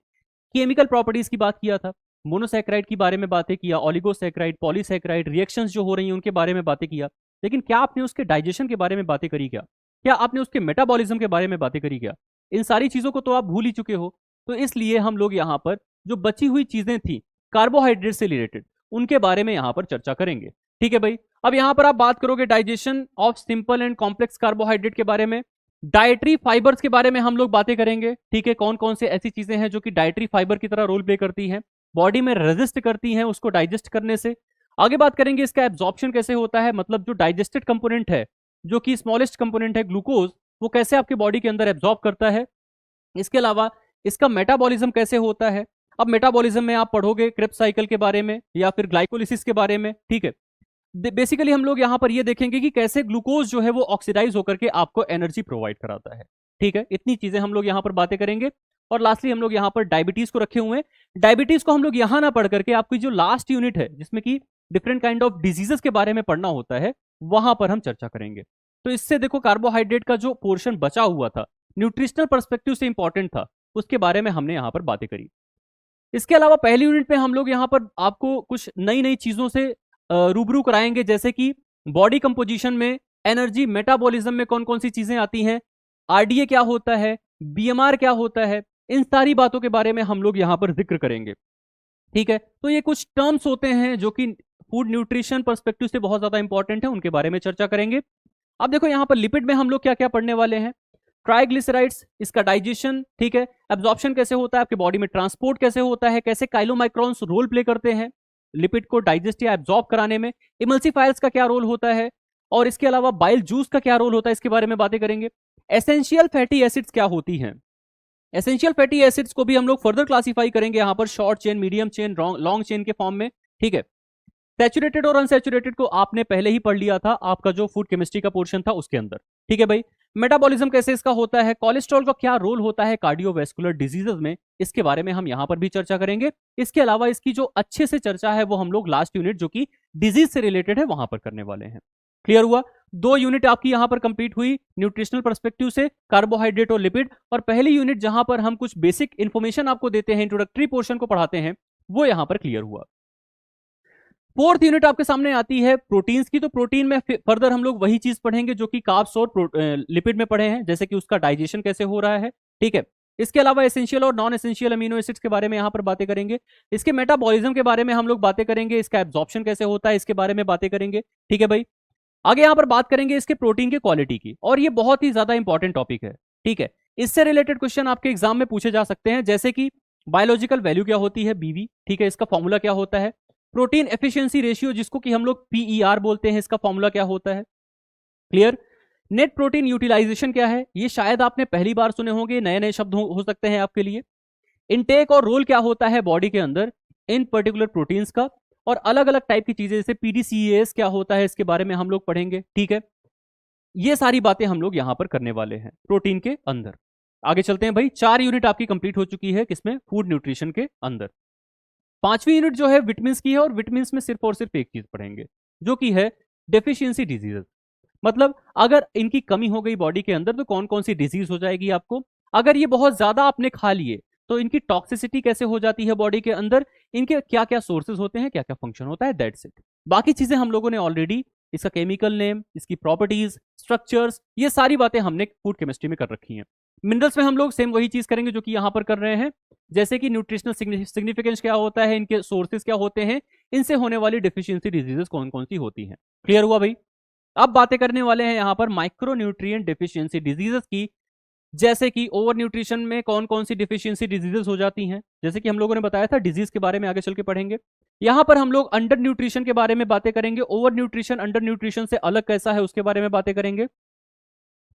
केमिकल प्रॉपर्टीज की बात किया था, मोनोसैकेराइड के बारे में बातें किया, ऑलिगोसैकेराइड, पॉलीसैकेराइड, रिएक्शंस जो हो रही हैं उनके बारे में बातें किया। लेकिन क्या आपने उसके डाइजेशन के बारे में बातें करी क्या? क्या आपने उसके मेटाबॉलिज्म के बारे में बातें करी क्या? इन सारी चीजों को तो आप भूल ही चुके हो। तो इसलिए हम लोग यहाँ पर जो बची हुई चीजें थी कार्बोहाइड्रेट से रिलेटेड, उनके बारे में यहाँ पर चर्चा करेंगे, ठीक है भाई। अब यहाँ पर आप बात करोगे digestion of simple and complex carbohydrate के बारे में, डाइटरी फाइबर्स के बारे में हम लोग बातें करेंगे, ठीक है। कौन कौन से ऐसी चीजें हैं जो कि डाइटरी फाइबर की तरह रोल प्ले करती हैं, बॉडी में रेजिस्ट करती हैं उसको डाइजेस्ट करने से। आगे बात करेंगे इसका एब्जॉर्प्शन कैसे होता है, मतलब जो डाइजेस्टेड कंपोनेंट है, जो कि स्मॉलेस्ट कंपोनेंट है ग्लूकोज, वो कैसे आपके बॉडी के अंदर एब्जॉर्ब करता है। इसके अलावा इसका मेटाबॉलिज्म कैसे होता है। अब मेटाबॉलिज्म में आप पढ़ोगे क्रेब्स साइकिल के बारे में या फिर ग्लाइकोलिसिस के बारे में, ठीक है। बेसिकली हम लोग यहां पर ये देखेंगे कि कैसे ग्लूकोज जो है वो ऑक्सीडाइज होकर के आपको एनर्जी प्रोवाइड कराता है, ठीक है। इतनी चीजें हम लोग यहां पर बातें करेंगे। और लास्टली हम लोग यहां पर डायबिटीज को रखे हुए हैं। डायबिटीज को हम लोग यहां ना पढ़ करके आपकी जो लास्ट यूनिट है जिसमें कि डिफरेंट काइंड ऑफ डिजीजेस के बारे में पढ़ना होता है, वहां पर हम चर्चा करेंगे। तो इससे देखो कार्बोहाइड्रेट का जो पोर्शन बचा हुआ था, न्यूट्रिशनल पर्सपेक्टिव से इंपॉर्टेंट था, उसके बारे में हमने यहां पर बातें करी। इसके अलावा पहली यूनिट में हम लोग यहां पर आपको कुछ नई नई चीजों से रूबरू कराएंगे, जैसे कि बॉडी कंपोजिशन में एनर्जी मेटाबॉलिज्म में कौन कौन सी चीजें आती हैं, आरडीए क्या होता है, बीएमआर क्या होता है, इन सारी बातों के बारे में हम लोग यहाँ पर जिक्र करेंगे। ठीक है, तो ये कुछ टर्म्स होते हैं जो कि फूड न्यूट्रिशन पर्सपेक्टिव से बहुत ज्यादा इंपॉर्टेंट है, उनके बारे में चर्चा करेंगे। अब देखो यहाँ पर लिपिड में हम लोग क्या क्या पढ़ने वाले हैं। ट्राइग्लिसराइड्स, इसका डाइजेशन, ठीक है, एब्जॉर्प्शन कैसे होता है आपके बॉडी में, ट्रांसपोर्ट कैसे होता है, कैसे काइलोमाइक्रॉन्स रोल प्ले करते हैं लिपिड को डाइजेस्ट या एब्जॉर्ब कराने में, इमल्सिफायर्स का क्या रोल होता है, और इसके अलावा बाइल जूस का क्या रोल होता है, इसके बारे में बातें करेंगे। एसेंशियल फैटी एसिड्स क्या होती हैं, एसेंशियल फैटी एसिड्स को भी हम लोग फर्दर क्लासिफाई करेंगे यहाँ पर short chain, medium chain, long chain के फॉर्म में। ठीक है, सैचुरेटेड और अनसैचुरेटेड को आपने पहले ही पढ़ लिया था आपका जो फूड केमिस्ट्री का पोर्शन था उसके अंदर। ठीक है भाई, मेटाबॉलिज्म कैसे इसका होता है, कोलेस्ट्रॉल का क्या रोल होता है कार्डियोवैस्कुलर डिजीजेस में, इसके बारे में हम यहां पर भी चर्चा करेंगे। इसके अलावा इसकी जो अच्छे से चर्चा है वो हम लोग लास्ट यूनिट जो कि डिजीज से रिलेटेड है वहां पर करने वाले हैं। क्लियर हुआ, 2 यूनिट आपकी यहां पर कंप्लीट हुई न्यूट्रिशनल पर्सपेक्टिव से, कार्बोहाइड्रेट और लिपिड, और पहली यूनिट जहां पर हम कुछ बेसिक इंफॉर्मेशन आपको देते हैं, इंट्रोडक्टरी पोर्शन को पढ़ाते हैं, वो यहां पर क्लियर हुआ। 4th यूनिट आपके सामने आती है प्रोटीन्स की। तो प्रोटीन में फर्दर हम लोग वही चीज पढ़ेंगे जो कि कार्ब्स और लिपिड में पढ़े हैं, जैसे कि उसका डाइजेशन कैसे हो रहा है। ठीक है, इसके अलावा एसेंशियल और नॉन एसेंशियल अमीनो एसिड्स के बारे में यहां पर बातें करेंगे। इसके मेटाबॉलिज्म के बारे में हम लोग बातें करेंगे, इसका एब्जॉर्प्शन कैसे होता है इसके बारे में बातें करेंगे। ठीक है भाई, आगे यहां पर बात करेंगे इसके प्रोटीन की क्वालिटी की, और ये बहुत ही ज्यादा इंपॉर्टेंट टॉपिक है। ठीक है, इससे रिलेटेड क्वेश्चन आपके एग्जाम में पूछे जा सकते हैं, जैसे कि बायोलॉजिकल वैल्यू क्या होती है बीवी, ठीक है, इसका फॉर्मूला क्या होता है, प्रोटीन एफिशिएंसी रेशियो जिसको कि हम लोग पीईआर बोलते हैं, इसका फॉर्मूला क्या होता है। क्लियर, नेट प्रोटीन यूटिलाइजेशन क्या है, ये शायद आपने पहली बार सुने होंगे, नए नए शब्द हो सकते हैं आपके लिए। इनटेक और रोल क्या होता है बॉडी के अंदर इन पर्टिकुलर प्रोटीन्स का, और अलग अलग टाइप की चीजें जैसे पीडीसीएस क्या होता है इसके बारे में हम लोग पढ़ेंगे। ठीक है, ये सारी बातें हम लोग यहां पर करने वाले हैं प्रोटीन के अंदर। आगे चलते हैं भाई, 4 यूनिट आपकी कंप्लीट हो चुकी है किसमें, फूड न्यूट्रिशन के अंदर। 5वीं यूनिट जो है विटामिन्स की है, और विटामिन्स में सिर्फ और सिर्फ एक चीज पढ़ेंगे जो कि है डेफिशिएंसी डिजीजेस। मतलब अगर इनकी कमी हो गई बॉडी के अंदर तो कौन कौन सी डिजीज हो जाएगी आपको, अगर ये बहुत ज्यादा आपने खा लिए तो इनकी टॉक्सिसिटी कैसे हो जाती है बॉडी के अंदर, इनके क्या क्या सोर्सेज होते हैं, क्या क्या फंक्शन होता है, दैट्स इट। बाकी चीजें हम लोगों ने ऑलरेडी, इसका केमिकल नेम, इसकी प्रॉपर्टीज, स्ट्रक्चर्स, ये सारी बातें हमने फूड केमिस्ट्री में कर रखी हैं। मिनरल्स में हम लोग सेम वही चीज करेंगे जो कि यहां पर कर रहे हैं, जैसे कि न्यूट्रिशनल सिग्निफिकेंस क्या होता है, इनके सोर्सेज क्या होते हैं, इनसे होने वाली डिफिशियंसी डिजीजेस कौन कौन सी होती हैं। क्लियर हुआ भाई, अब बातें करने वाले हैं यहां पर माइक्रो न्यूट्रिएंट डिफिशियंसी डिजीजेस की, जैसे कि ओवर न्यूट्रिशन में कौन कौन सी डिफिशियंसी डिजीजेस हो जाती हैं, जैसे कि हम लोगों ने बताया था डिजीज के बारे में आगे चल के पढ़ेंगे। यहां पर हम लोग अंडर न्यूट्रिशन के बारे में बातें करेंगे, ओवर न्यूट्रिशन अंडर न्यूट्रिशन से अलग कैसा है उसके बारे में बातें करेंगे।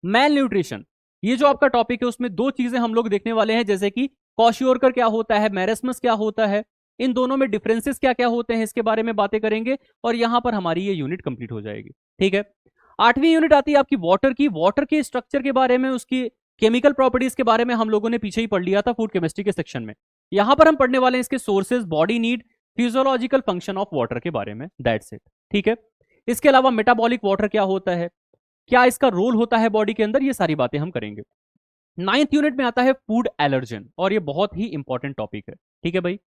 मैल न्यूट्रिशन, ये जो आपका टॉपिक है उसमें 2 चीजें हम लोग देखने वाले हैं, जैसे कि क्वाशियोरकर क्या होता है, मैरेस्मस क्या होता है, इन दोनों में डिफरेंसेस क्या क्या होते हैं इसके बारे में बातें करेंगे, और यहां पर हमारी ये यूनिट कंप्लीट हो जाएगी। ठीक है, 8वीं यूनिट आती है आपकी वाटर की। वाटर के स्ट्रक्चर के बारे में, उसकी केमिकल प्रॉपर्टीज के बारे में हम लोगों ने पीछे ही पढ़ लिया था फूड केमिस्ट्री के सेक्शन में। यहां पर हम पढ़ने वाले हैं इसके sources, body need, physiological function of water के बारे में, दैट्स इट। ठीक है, इसके अलावा मेटाबॉलिक वाटर क्या होता है, क्या इसका रोल होता है बॉडी के अंदर, ये सारी बातें हम करेंगे। 9th यूनिट में आता है फूड एलर्जन, और ये बहुत ही इंपॉर्टेंट टॉपिक है। ठीक है भाई,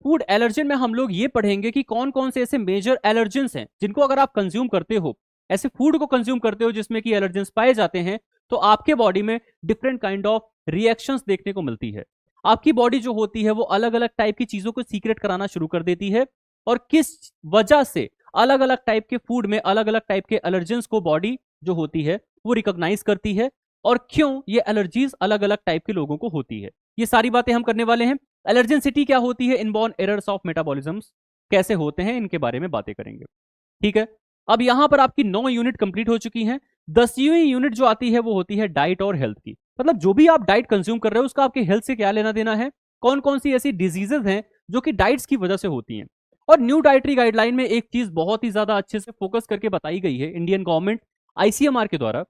फूड एलर्जन में हम लोग ये पढ़ेंगे कि कौन कौन से ऐसे मेजर एलर्जेंस हैं जिनको अगर आप कंज्यूम करते हो, ऐसे फूड को कंज्यूम करते हो जिसमें कि एलर्जेंस पाए जाते हैं, तो आपके बॉडी में डिफरेंट काइंड ऑफ रिएक्शंस देखने को मिलती है। आपकी बॉडी जो होती है वो अलग अलग टाइप की चीजों को सीक्रेट कराना शुरू कर देती है, और किस वजह से अलग अलग टाइप के फूड में अलग अलग टाइप के एलर्जेंस को बॉडी जो होती है वो रिकॉग्नाइज करती है, और क्यों ये एलर्जीज अलग अलग टाइप के लोगों को होती है, ये सारी बातें हम करने वाले हैं। एलर्जेंसिटी क्या होती है, इनबॉर्न एरर्स ऑफ मेटाबॉलिज्म्स कैसे होते हैं, इनके बारे में बातें करेंगे। ठीक है, अब यहां पर आपकी 9 यूनिट कंप्लीट हो चुकी हैं। 10वीं यूनिट जो आती है वो होती है डाइट और हेल्थ की। मतलब जो भी आप डाइट कंज्यूम कर रहे हो उसका आपके हेल्थ से क्या लेना देना है, कौन कौन सी ऐसी डिजीजेस हैं जो कि डाइट्स की वजह से होती हैं। और न्यू डाइटरी गाइडलाइन में एक चीज बहुत ही ज्यादा अच्छे से फोकस करके बताई गई है इंडियन गवर्नमेंट आईसीएमआर के द्वारा,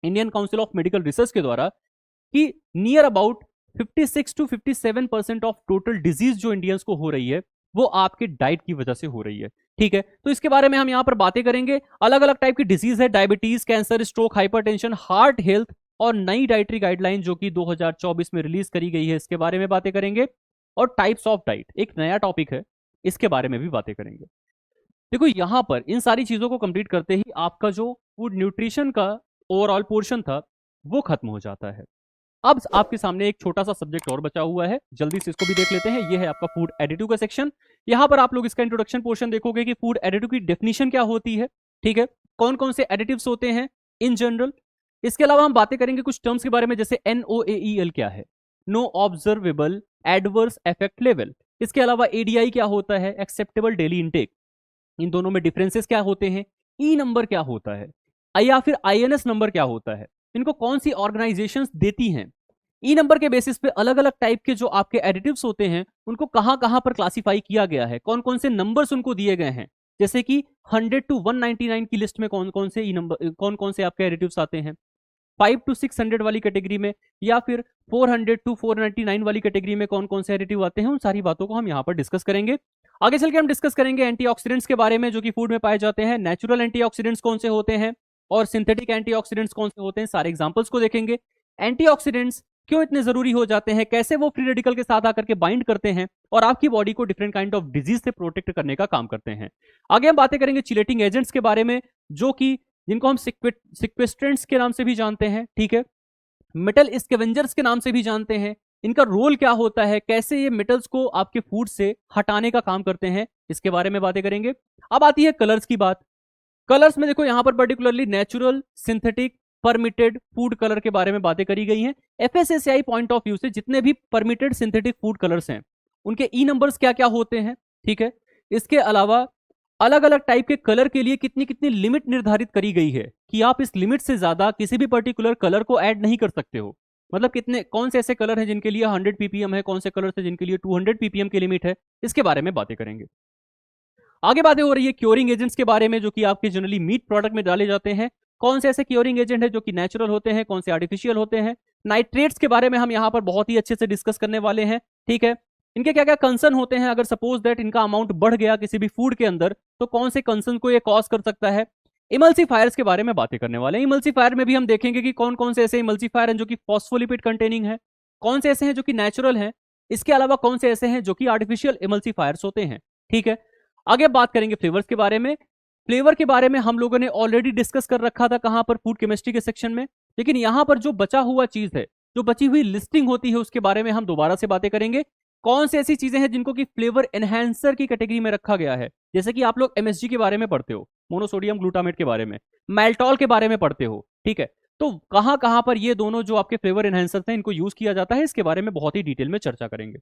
Indian council of medical research के द्वारा, कि near about 56 to 57% of total disease जो इंडियंस को हो रही है वो आपके डाइट की वजह से हो रही है। ठीक है, तो इसके बारे में हम यहां पर बातें करेंगे। अलग अलग टाइप की डिजीज है, diabetes, cancer, stroke, hypertension, heart health, और नई डाइटरी गाइडलाइन जो कि 2024 में रिलीज करी गई है इसके बारे में बातें करेंगे। और टाइप्स ऑफ डाइट एक नया टॉपिक है, इसके बारे में भी बातें करेंगे। देखो यहां पर इन सारी चीजों को कंप्लीट करते ही आपका जो फूड न्यूट्रिशन का ओवरऑल पोर्शन था वो खत्म हो जाता है। अब आपके सामने एक छोटा सा सब्जेक्ट और बचा हुआ है, जल्दी से इसको भी देख लेते हैं। ये है आपका फूड एडिटिव का सेक्शन। यहां पर आप लोग इसका इंट्रोडक्शन पोर्शन देखोगे कि फूड एडिटिव की डेफिनेशन क्या होती है, ठीक है, कौन कौन से एडिटिव्स होते हैं इन जनरल। इसके अलावा हम बातें करेंगे कुछ टर्म्स के बारे में, जैसे NOAEL क्या है, no observable adverse effect level. इसके अलावा ADI क्या होता है, एक्सेप्टेबल डेली इनटेक। इन दोनों में डिफरेंसेस क्या होते हैं, ई नंबर क्या होता है, या फिर INS नंबर क्या होता है, इनको कौन सी ऑर्गेनाइजेशंस देती हैं। ई नंबर के बेसिस पे अलग अलग टाइप के जो आपके एडिटिव्स होते हैं उनको कहां कहां पर क्लासिफाई किया गया है, कौन कौन से नंबर्स उनको दिए गए हैं, जैसे कि 100 to 199 की लिस्ट में कौन कौन से ई नंबर, कौन कौन से आपके एडिटिव्स आते हैं, 5 to 600 वाली कैटेगरी में, या फिर 400 to 499 वाली कैटेगरी में कौन कौन से एडिटिव आते हैं। उन सारी बातों को हम यहाँ पर डिस्कस करेंगे। आगे चल के हम डिस्कस करेंगे एंटीऑक्सीडेंट्स के बारे में जो कि फूड में पाए जाते हैं, नेचुरल एंटीऑक्सीडेंट्स कौन से होते हैं और सिंथेटिक एंटीऑक्सीडेंट्स कौन से होते हैं, सारे एग्जांपल्स को देखेंगे। एंटीऑक्सीडेंट्स क्यों इतने जरूरी हो जाते हैं, कैसे वो फ्री रेडिकल के साथ आकर के बाइंड करते हैं और आपकी बॉडी को डिफरेंट काइंड ऑफ डिजीज से प्रोटेक्ट करने का काम करते हैं। आगे हम बातें करेंगे चिलेटिंग एजेंट्स के बारे में, जो कि जिनको हम सिक्वेस्ट्रेंट्स के नाम से भी जानते हैं, ठीक है, मेटल स्कैवेंजर्स के नाम से भी जानते हैं। इनका रोल क्या होता है, कैसे ये मेटल्स को आपके फूड से हटाने का काम करते हैं, इसके बारे में बातें करेंगे। अब आती है कलर्स की बात। कलर्स में देखो यहां पर particularly natural, synthetic, permitted food colour के बारे में बातें करी गई हैं। FSSAI पॉइंट ऑफ व्यू से जितने भी परमिटेड सिंथेटिक फूड कलर्स हैं उनके ई नंबर्स क्या क्या होते हैं, ठीक है। इसके अलावा अलग अलग टाइप के कलर के लिए कितनी कितनी लिमिट निर्धारित करी गई है कि आप इस लिमिट से ज्यादा किसी भी पर्टिकुलर कलर को ऐड नहीं कर सकते हो। मतलब कितने, कौन से ऐसे कलर हैं जिनके लिए 100 ppm है, कौन से कलर है जिनके लिए 200 ppm की लिमिट है, इसके बारे में बातें करेंगे। आगे बातें हो रही है क्योरिंग एजेंट्स के बारे में जो कि आपके जनरली मीट प्रोडक्ट में डाले जाते हैं। कौन से ऐसे क्योरिंग एजेंट है जो कि नेचुरल होते हैं, कौन से आर्टिफिशियल होते हैं। नाइट्रेट्स के बारे में हम यहाँ पर बहुत ही अच्छे से डिस्कस करने वाले हैं, ठीक है। इनके क्या क्या कंसर्न होते हैं, अगर सपोज दैट इनका अमाउंट बढ़ गया किसी भी फूड के अंदर तो कौन से कंसर्न को ये कॉज कर सकता है। इमल्सीफायर्स के बारे में बातें करने वाले हैं। इमल्सीफायर में भी हम देखेंगे कि कौन कौन से ऐसे इमल्सीफायर हैं जो कि फॉस्फोलिपिड कंटेनिंग है, कौन से ऐसे हैं जो कि नेचुरल हैं, इसके अलावा कौन से ऐसे हैं जो कि आर्टिफिशियल इमल्सीफायर्स होते हैं, ठीक है। आगे बात करेंगे फ्लेवर्स के बारे में। फ्लेवर के बारे में हम लोगों ने ऑलरेडी डिस्कस कर रखा था, कहां पर, फूड केमिस्ट्री के सेक्शन में। लेकिन यहां पर जो बचा हुआ चीज है, जो बची हुई लिस्टिंग होती है, उसके बारे में हम दोबारा से बातें करेंगे। कौन सी ऐसी चीजें हैं जिनको कि फ्लेवर एनहांसर की कैटेगरी में रखा गया है, जैसे कि आप लोग MSG के बारे में पढ़ते हो, मोनोसोडियम ग्लूटामेट के बारे में, मैल्टॉल के बारे में पढ़ते हो, ठीक है। तो कहां कहां पर ये दोनों जो आपके फ्लेवर एनहांसर्स हैं इनको यूज किया जाता है, इसके बारे में बहुत ही डिटेल में चर्चा करेंगे।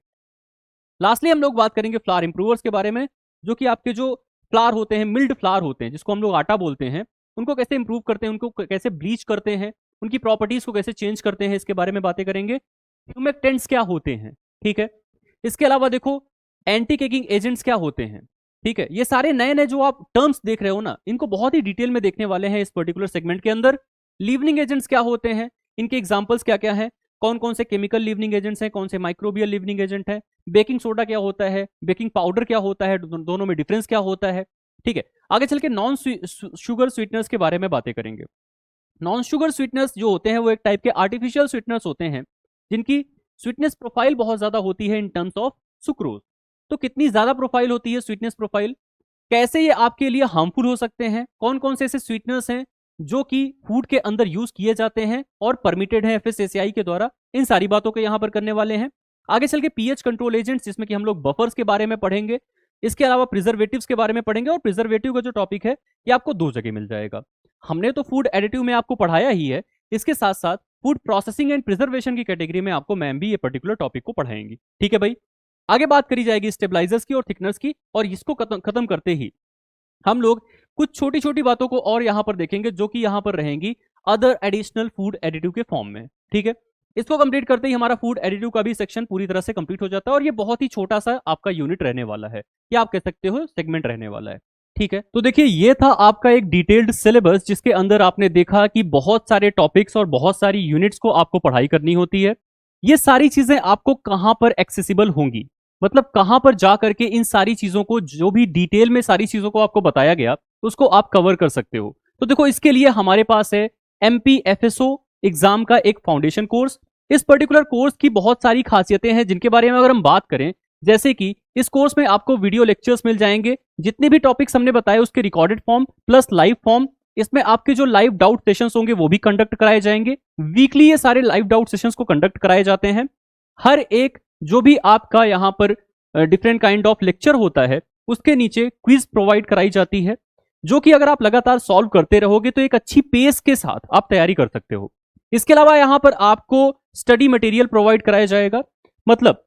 लास्टली हम लोग बात करेंगे फ्लावर इंप्रूवर्स के बारे में, जो कि आपके जो फ्लावर होते हैं, मिल्ड फ्लावर होते हैं, जिसको हम लोग आटा बोलते हैं, उनको कैसे इंप्रूव करते हैं, उनको कैसे ब्लीच करते हैं, उनकी प्रॉपर्टीज को कैसे चेंज करते हैं, इसके बारे में बातें करेंगे। ह्यूमेक्टेंट्स क्या होते हैं, ठीक है। इसके अलावा देखो एंटी केकिंग एजेंट्स क्या होते हैं, ठीक है। ये सारे नए नए जो आप टर्म्स देख रहे हो ना, इनको बहुत ही डिटेल में देखने वाले हैं इस पर्टिकुलर सेगमेंट के अंदर। लीवनिंग एजेंट्स क्या होते हैं, इनके एग्जांपल्स क्या क्या हैं, कौन कौन से केमिकल लीवनिंग एजेंट्स हैं, कौन से माइक्रोबियल लीवनिंग एजेंट है, बेकिंग सोडा क्या होता है, बेकिंग पाउडर क्या होता है, दोनों में डिफरेंस क्या होता है, ठीक है। आगे चल के नॉन शुगर स्वीटनर्स के बारे में बातें करेंगे। नॉन शुगर स्वीटनर्स जो होते हैं वो एक टाइप के आर्टिफिशियल स्वीटनर्स होते हैं जिनकी स्वीटनेस प्रोफाइल बहुत ज्यादा होती है इन टर्म्स ऑफ सुक्रोज। तो कितनी ज्यादा प्रोफाइल होती है स्वीटनेस प्रोफाइल, कैसे ये आपके लिए हार्मफुल हो सकते हैं, कौन कौन से ऐसे स्वीटनर्स हैं जो कि फूड के अंदर यूज किए जाते हैं और परमिटेड है FSSAI के द्वारा, इन सारी बातों को यहां पर करने वाले हैं। आगे चल के पीएच कंट्रोल एजेंट्स, जिसमें कि हम लोग बफर्स के बारे में पढ़ेंगे, इसके अलावा प्रिजर्वेटिव्स के बारे में पढ़ेंगे। और प्रिजर्वेटिव का जो टॉपिक है ये आपको दो जगह मिल जाएगा। हमने तो फूड एडिटिव में आपको पढ़ाया ही है, इसके साथ साथ फूड प्रोसेसिंग एंड प्रिजर्वेशन की कैटेगरी में आपको मैम भी ये पर्टिकुलर टॉपिक को पढ़ाएंगी, ठीक है भाई। आगे बात करी जाएगी स्टेबलाइजर्स की और थिकनर्स की, और इसको खत्म करते ही हम लोग कुछ छोटी छोटी बातों को और यहां पर देखेंगे जो कि यहां पर रहेंगी अदर एडिशनल फूड एडिटिव के फॉर्म में, ठीक है। इसको कंप्लीट करते ही हमारा फूड एडिटिव का भी सेक्शन पूरी तरह से कंप्लीट हो जाता है, और ये बहुत ही छोटा सा आपका यूनिट रहने वाला है, या आप कह सकते हो सेगमेंट रहने वाला है, ठीक है। तो देखिए ये था आपका एक डिटेल्ड सिलेबस जिसके अंदर आपने देखा कि बहुत सारे टॉपिक्स और बहुत सारी यूनिट्स को आपको पढ़ाई करनी होती है। ये सारी चीजें आपको कहां पर एक्सेसिबल होंगी, मतलब कहां पर जा करके इन सारी चीजों को, जो भी डिटेल में सारी चीजों को आपको बताया गया, उसको आप कवर कर सकते हो। तो देखो इसके लिए हमारे पास है MPFSO एग्जाम का एक फाउंडेशन कोर्स। इस पर्टिकुलर कोर्स की बहुत सारी खासियतें हैं जिनके बारे में अगर हम बात करें, जैसे कि इस कोर्स में आपको वीडियो लेक्चर्स मिल जाएंगे, जितने भी टॉपिक्स हमने बताए उसके recorded form plus live form, इसमें आपके जो लाइव डाउट सेशंस होंगे वो भी कंडक्ट कराए जाएंगे। वीकली ये सारे लाइव डाउट सेशंस को कंडक्ट कराए जाते हैं। हर एक जो भी आपका यहाँ पर डिफरेंट काइंड ऑफ लेक्चर होता है उसके नीचे क्विज प्रोवाइड कराई जाती है, जो कि अगर आप लगातार सॉल्व करते रहोगे तो एक अच्छी पेस के साथ आप तैयारी कर सकते हो। इसके अलावा यहां पर आपको स्टडी मटेरियल प्रोवाइड कराया जाएगा। मतलब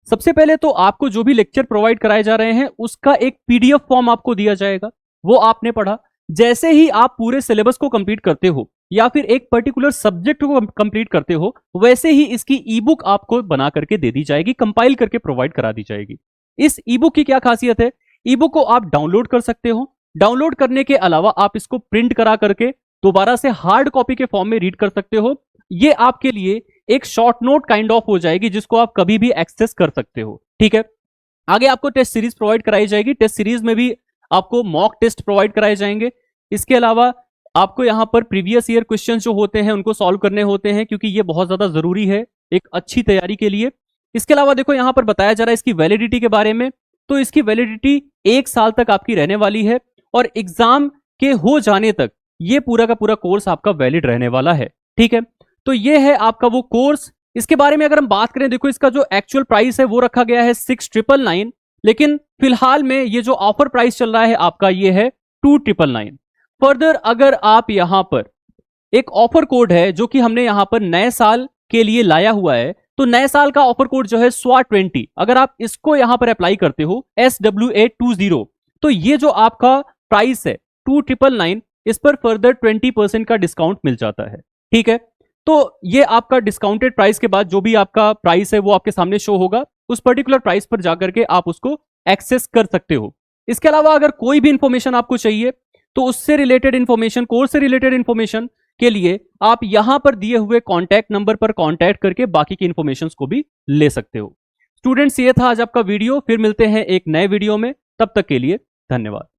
सबसे पहले तो आपको जो भी लेक्चर प्रोवाइड कराए जा रहे हैं उसका एक पीडीएफ फॉर्म आपको दिया जाएगा, वो आपने पढ़ा। जैसे ही आप पूरे सिलेबस को कंप्लीट करते हो या फिर एक पर्टिकुलर सब्जेक्ट को कंप्लीट करते हो, वैसे ही इसकी ई बुक आपको बना करके दे दी जाएगी, कंपाइल करके प्रोवाइड करा दी जाएगी। इस ई बुक की क्या खासियत है, ई बुक को आप डाउनलोड कर सकते हो। डाउनलोड करने के अलावा आप इसको प्रिंट करा करके दोबारा से हार्ड कॉपी के फॉर्म में रीड कर सकते हो। ये आपके लिए एक शॉर्ट नोट काइंड ऑफ हो जाएगी जिसको आप कभी भी एक्सेस कर सकते हो। ठीक है, आगे आपको टेस्ट सीरीज प्रोवाइड कराई जाएगी। टेस्ट सीरीज में भी आपको मॉक टेस्ट प्रोवाइड कराए जाएंगे। इसके अलावा आपको यहां पर प्रीवियस ईयर क्वेश्चन जो होते हैं उनको सॉल्व करने होते हैं, क्योंकि ये बहुत ज्यादा जरूरी है एक अच्छी तैयारी के लिए। इसके अलावा देखो यहां पर बताया जा रहा है इसकी वैलिडिटी के बारे में। तो इसकी वैलिडिटी 1 साल तक आपकी रहने वाली है और एग्जाम के हो जाने तक ये पूरा का पूरा कोर्स आपका वैलिड रहने वाला है। ठीक है, तो ये है आपका वो कोर्स। इसके बारे में अगर हम बात करें, देखो इसका जो एक्चुअल प्राइस है वो रखा गया है 6,999, लेकिन फिलहाल में ये जो ऑफर प्राइस चल रहा है आपका ये है 2,999। फर्दर अगर आप यहां पर एक ऑफर कोड है जो कि हमने यहां पर नए साल के लिए लाया हुआ है, तो नए साल का ऑफर कोड जो है SWA20, अगर आप इसको यहां पर अप्लाई करते हो SWA20, तो ये जो आपका प्राइस है 2,999, इस पर फर्दर 20% का डिस्काउंट मिल जाता है। ठीक है, तो ये आपका डिस्काउंटेड प्राइस के बाद जो भी आपका प्राइस है वो आपके सामने शो होगा। उस पर्टिकुलर प्राइस पर जाकर के आप उसको एक्सेस कर सकते हो। इसके अलावा अगर कोई भी इंफॉर्मेशन आपको चाहिए तो उससे रिलेटेड इंफॉर्मेशन, कोर्स से रिलेटेड इंफॉर्मेशन के लिए आप यहां पर दिए हुए कॉन्टैक्ट नंबर पर कॉन्टैक्ट करके बाकी की इंफॉर्मेशन को भी ले सकते हो। स्टूडेंट्स, ये था आज आपका वीडियो। फिर मिलते हैं एक नए वीडियो में, तब तक के लिए धन्यवाद।